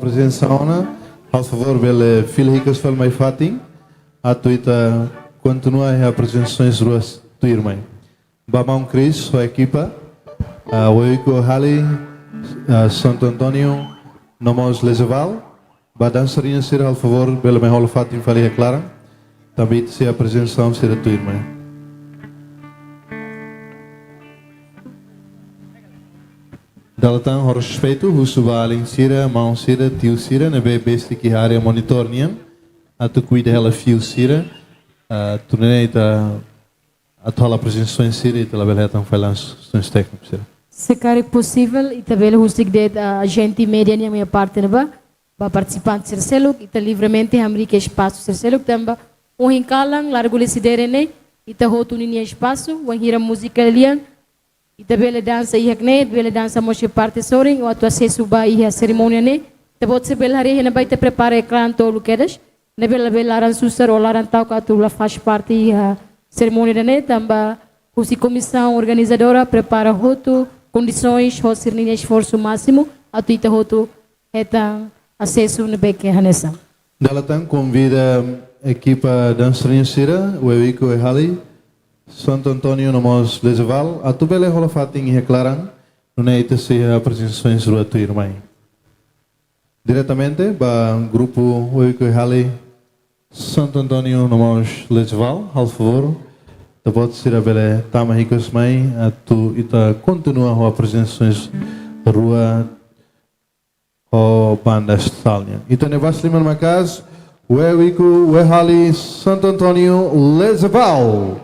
presença ona, ao favor, bele filhicas fel mai fatin, a tuita continua a apresentações ruas tu irmã. Bamão Cris, sua equipa, Oico Hali, Santo Antônio, Nomos Lezeval, Badan Sarinha ser ao favor, bele mai holo fatin falia clara, também se a presença ser tu irmã. Dalatan hor respeito, husu baling sira, mão sira, tio sira, nebe besti ki área monitornian, atu cuida ela fio sira, tu neita atu a presença em sira e tu labeletan falanções técnicos sira. Se cara possível, e também o que de a gente média na minha parte neba, para participante ser selo, e tá livremente hamri que espaço ser selo, também hinkalang largo lesidere ne, e tá hotu ni espaço, hira música lian. Ita bela dança ihak ne, bela dança moshe parte soring, o atua se suba iha cerimônia ne. Ita bot se bela hari na baita prepara ekran tolu kedas. Ne bela laran susar ou laran tau ka tu la faz parte iha cerimônia ne. Tamba husi comissão organizadora prepara hotu condições, hosir ninha esforço máximo, atu ita hotu etan acesso ne beke hanesa. Dalatan convida a equipa dançarinha sira, o Ewico e Hali, Santo Antônio Nomos Lezeval, a tu bele rola fatin e reclaram, não é ita se a presença em sua tu irmã. Diretamente, ba grupo Oico e Hali, Santo Antônio Nomos Lezeval, al favor, da pode ser a bele tama ricos mãe, a tu ita continua a presença em rua o banda stallion. Ita ne vasliman macas, o Oico, o Hali, Santo Antônio Lezeval.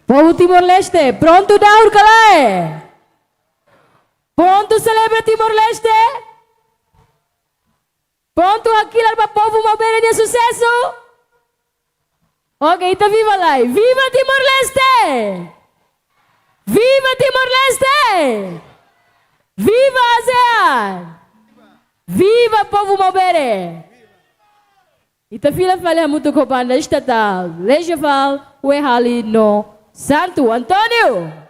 Povo Timor-Leste, pronto daur kalai? Pronto celebra Timor-Leste? Pronto aquilo para povo mover de sucesso? Ok, então viva lá! Viva Timor-Leste! Viva Timor-Leste! Viva ASEAN! Viva povo mover! Então fila falha muito com a banda estatal, Lejeval, o Hali no Santo Antônio.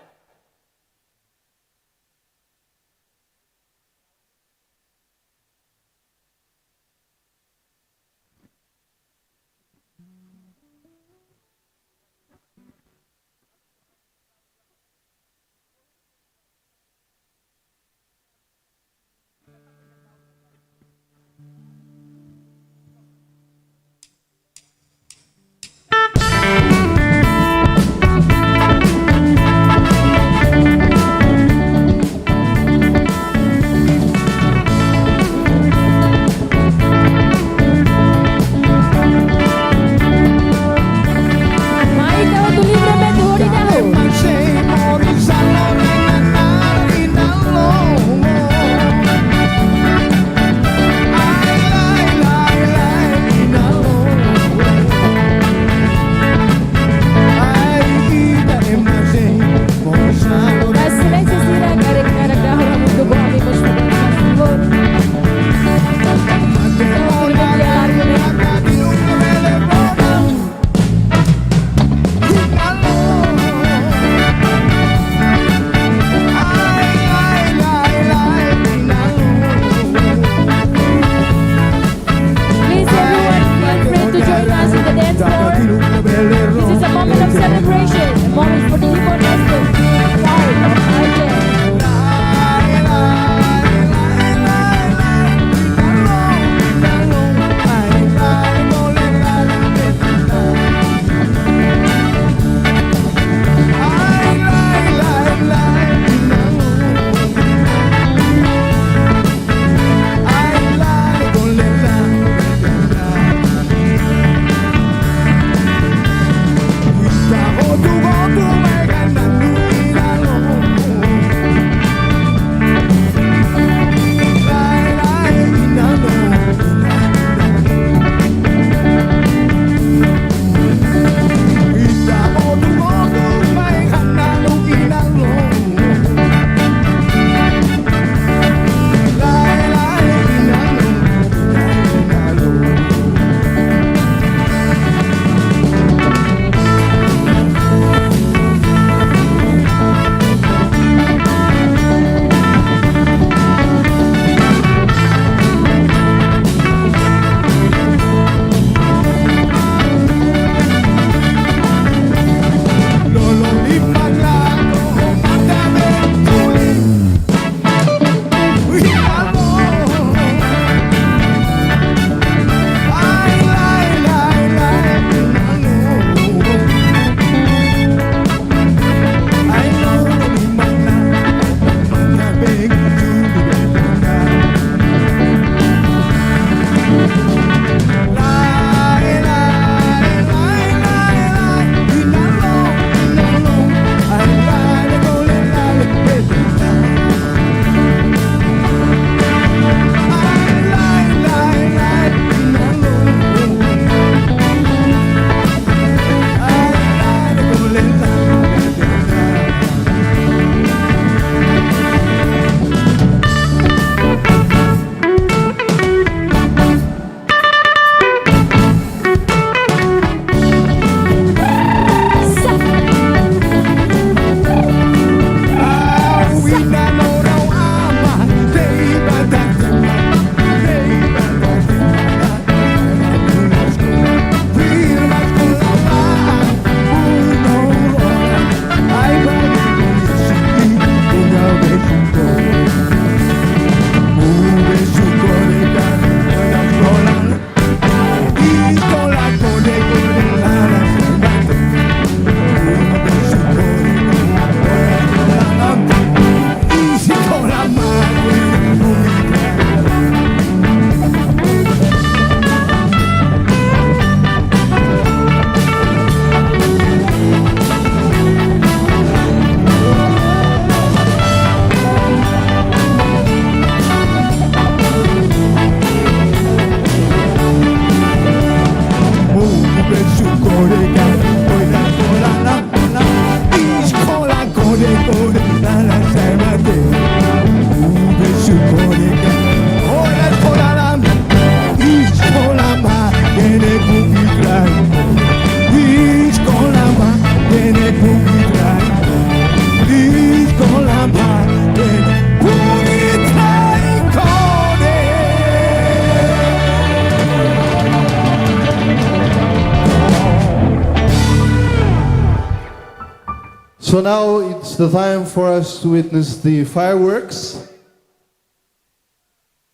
So now it's the time for us to witness the fireworks.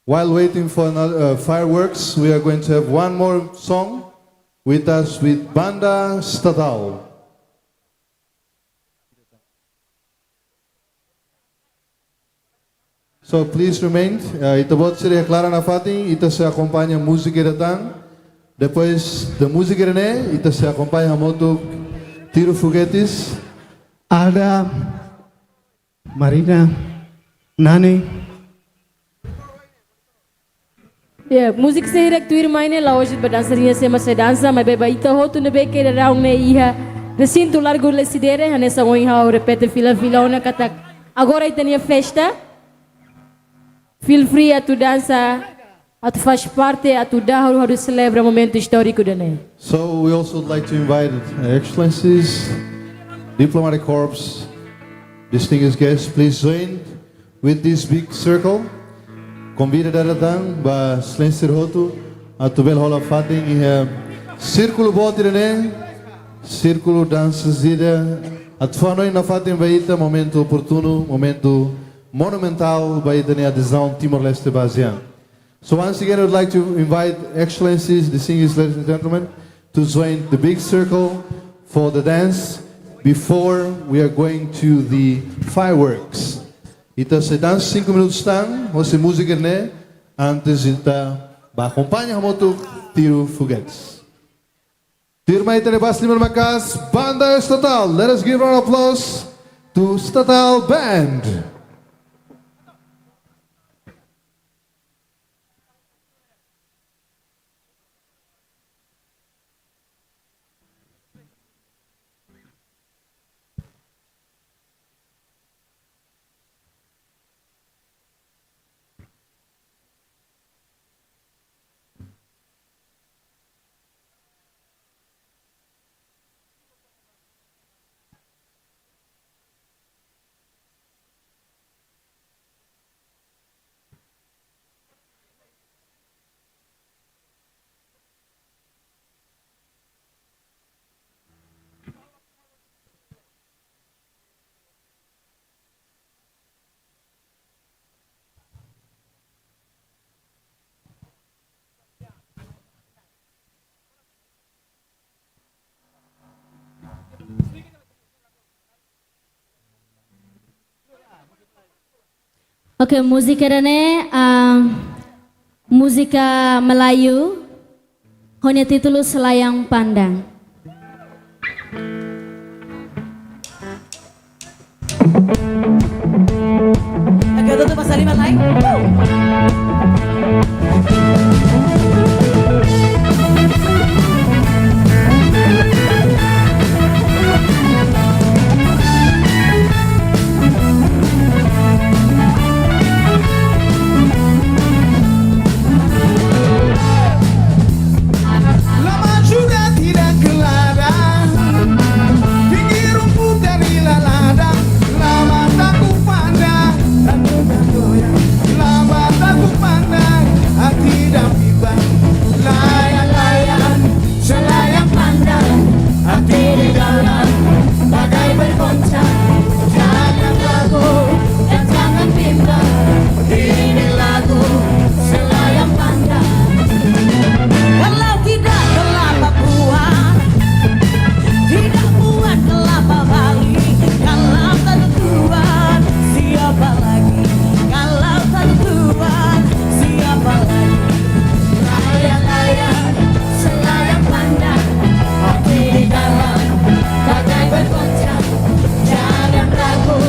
While waiting for another fireworks, we are going to have one more song with us with Banda Estatal. So please remain. Ita buat seria clara na fatin. Ita se acompanha música datang. Depois da música né, ita se acompanha moto tiro foguetes. Ada, Marina, Nani. Ya, musik sehirek tu irmaine la hoje berdansaria se mas dança, mas beba ita hotu ne beke raung ne iha. Recinto largo le sidere, hanessa oi ha repete fila ona katak. Agora itania festa. Feel free a tu dança, a tu faz parte, a tu dar a tu celebra momento histórico da né. So we also would like to invite Excellencies, Diplomatic Corps, distinguished guests, please join with this big circle. Convida a datang ba Slenser Hotu at bel hola fating iha círculo bote né, círculo dança zida at fanoi na fating baita momento oportuno, momento monumental baita ne adesão Timor-Leste basean. So once again I would like to invite Excellencies, distinguished ladies and gentlemen, to join the big circle for the dance before we are going to the fireworks. Ita se dança 5 minutos tang, você música né, antes ita ba acompanha a moto tiro foguetes. Tirma ita lebas lima makas, Banda Estatal. Let us give round of applause to Estatal Band. Oke, musik ini musika Melayu, hanya titulu Selayang Pandang. Oke, tutup Mas Aliman lain. Lama sudah tidak ke ladang, tinggi rumput dari ladang. Lama tak ku pandang, lama tak ku pandang, hati dan bimbang. Layang-layang, selayang pandang, hati di dalam, bagai bergoncang. Jangan ragu dan jangan bimbang, ini lagu selayang pandang. Kalau tidak kelapa buah, tidak buat kelapa Bali. Kalau tak Tuhan, siapa lagi? Kalau tak Tuhan, siapa lagi? Layang-layang, selayang pandang, hati di dalam, bagai bergoncang. Jangan ragu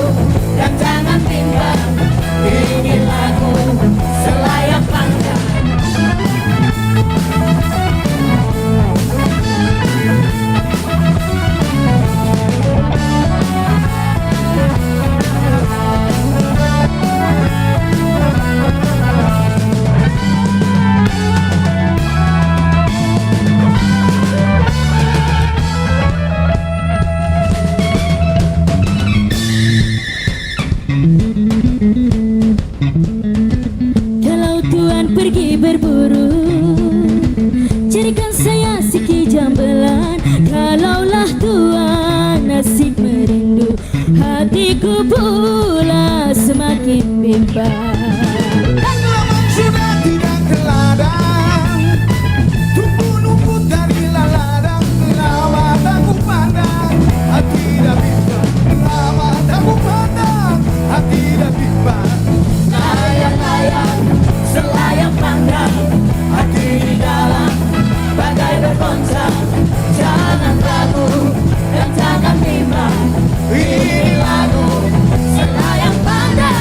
dan jangan bimbang, ini lagu selayang pandang. Kalau Tuhan pergi berburu, carikan saya sikit jambelan. Kalaulah Tuhan nasib merindu, hatiku pula semakin bimbang. Dan lamang sudah tidak ke ladang, tumbuh numput dari ladang. Lama tak ku pandang, hati dah bimbang. Lama tak ku pandang, hati dah bimbang. Layang-layang, selayang pandang, hati di dalam bagai bergoncang. Jangan ragu dan jangan bimbang, ini lagu selayang pandang.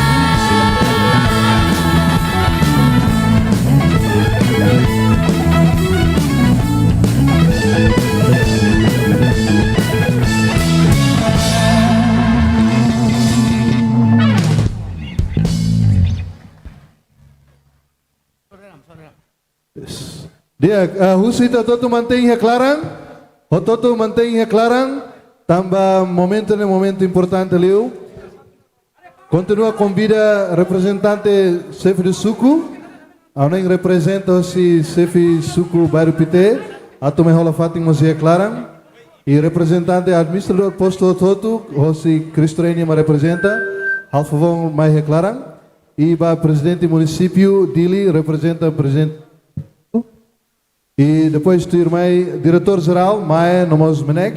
Dia, Husita Toto mantém reclarang, o Toto mantém reclarang, também momento importante ali. Continua convida representante chefe de suco, alguém representa se chefe suco bairro Pité, a tomar rola fating mas reclarang, e representante administrador posto Toto, o se Cristrenia me representa, al favor mais reclarang, e ba presidente município Dili representa presidente. E depois tu irmãe diretor-geral, Maia Nomos Menek,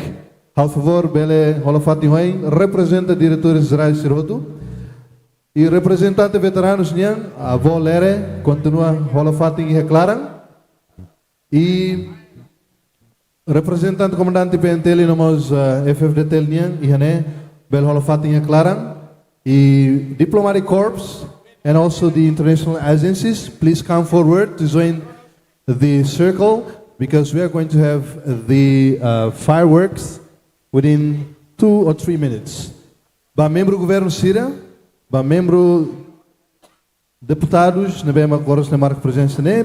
ao favor, Bele Holofati Huain, representa diretores-gerais Siroto. E representante veteranos Niang, a avó Lere, continua Holofati e reclaram. E representante comandante PNTL Nomos FFDTL Niang, e Hané, Bele Holofati e reclaram. E Diplomatic Corps, and also the international agencies, please come forward to join the circle, because we are going to have the fireworks within 2 or 3 minutes. Ba membro governo Sira, ba membro deputados, na bema coros na marca presença ne,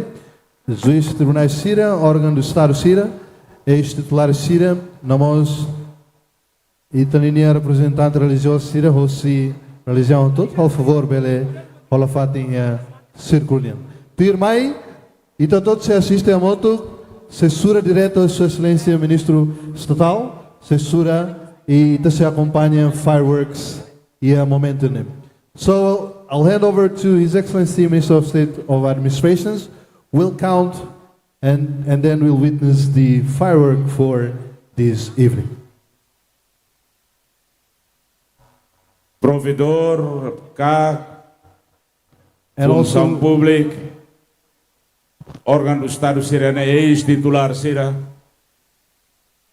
juiz de tribunais Sira, órgão do Estado Sira, ex-titular Sira, namos italiana representante religioso Sira, hosi religião todo, ao favor bele holofating circulian. Pirmai então todos se assistem a moto, censura direto a Sua Excelência Ministro Estatal, censura e se acompanha fireworks e a momento. So I'll hand over to His Excellency Minister of State of Administrations. We'll count and then we'll witness the firework for this evening. Provedor, CAC, And Função also Pública, órgão do Estado Sirene, ex-titular Sira,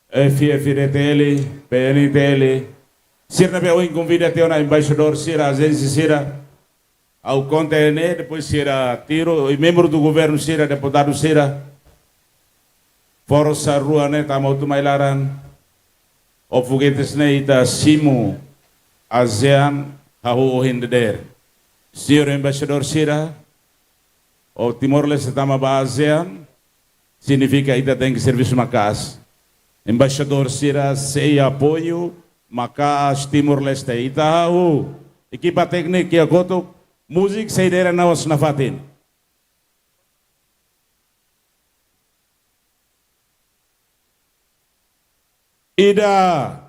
FFDTL, PNTL, Sira Beuin convida a na embaixador Sira, agência Sira, ao conteúdo, depois Sira Tiro, e membro do governo Sira, deputado Sira, Força Rua, né, Tamautu Mailaran, o foguetes, né, ita Simu, ASEAN, Hahu Hindeder, Sira embaixador Sira, o Timor-Leste estava ba ASEAN, significa que tem que serviço macas. Embaixador Sira, sei apoio, macas Timor-Leste. Itaú, equipa técnica que agoto, música saída na os na fatin. Ida,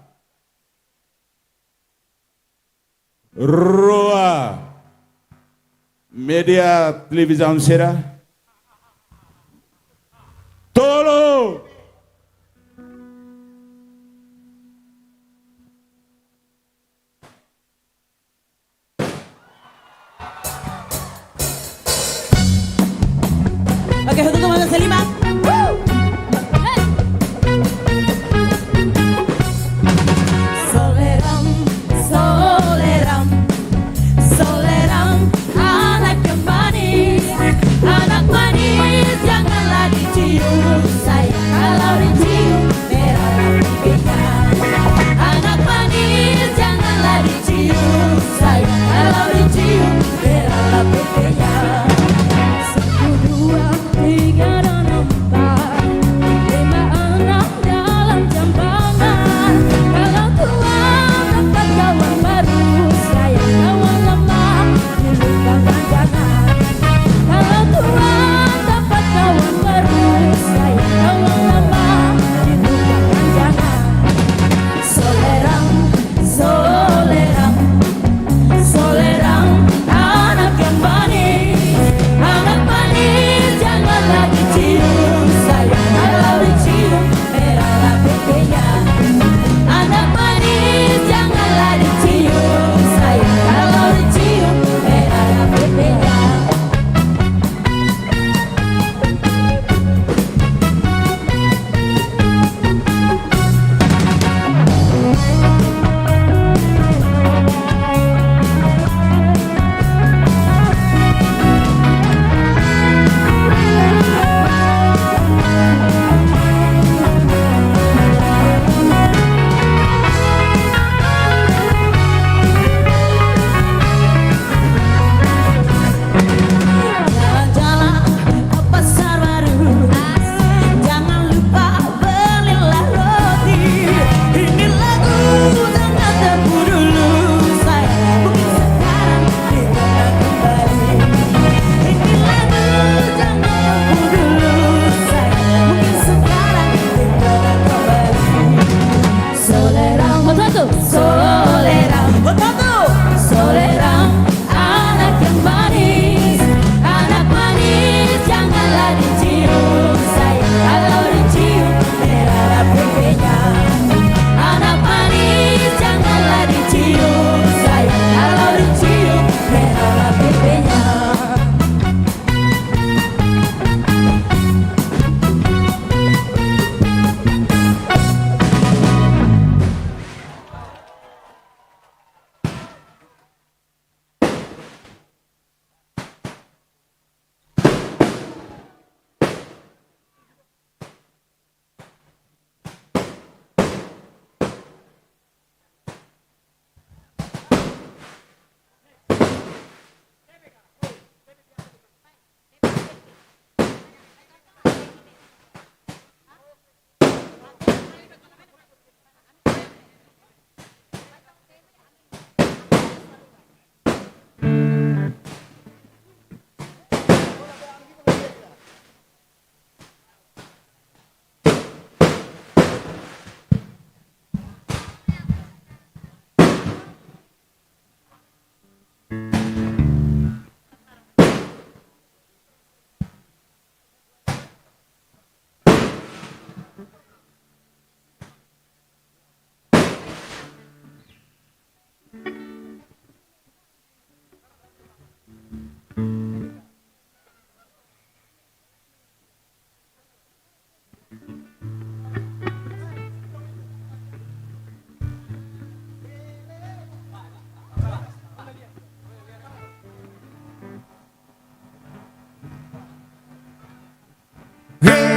Roa, media televisão será tolo Oke, untuk Mama Selima. Soleram, soleram, soleram, anak yang manis, anak manis, janganlah dicium, sayang kalau dicium, merah pipinya. Anak manis, janganlah dicium, sayang kalau dicium, merah pipinya. 1, 2, 3 dan 4. Hey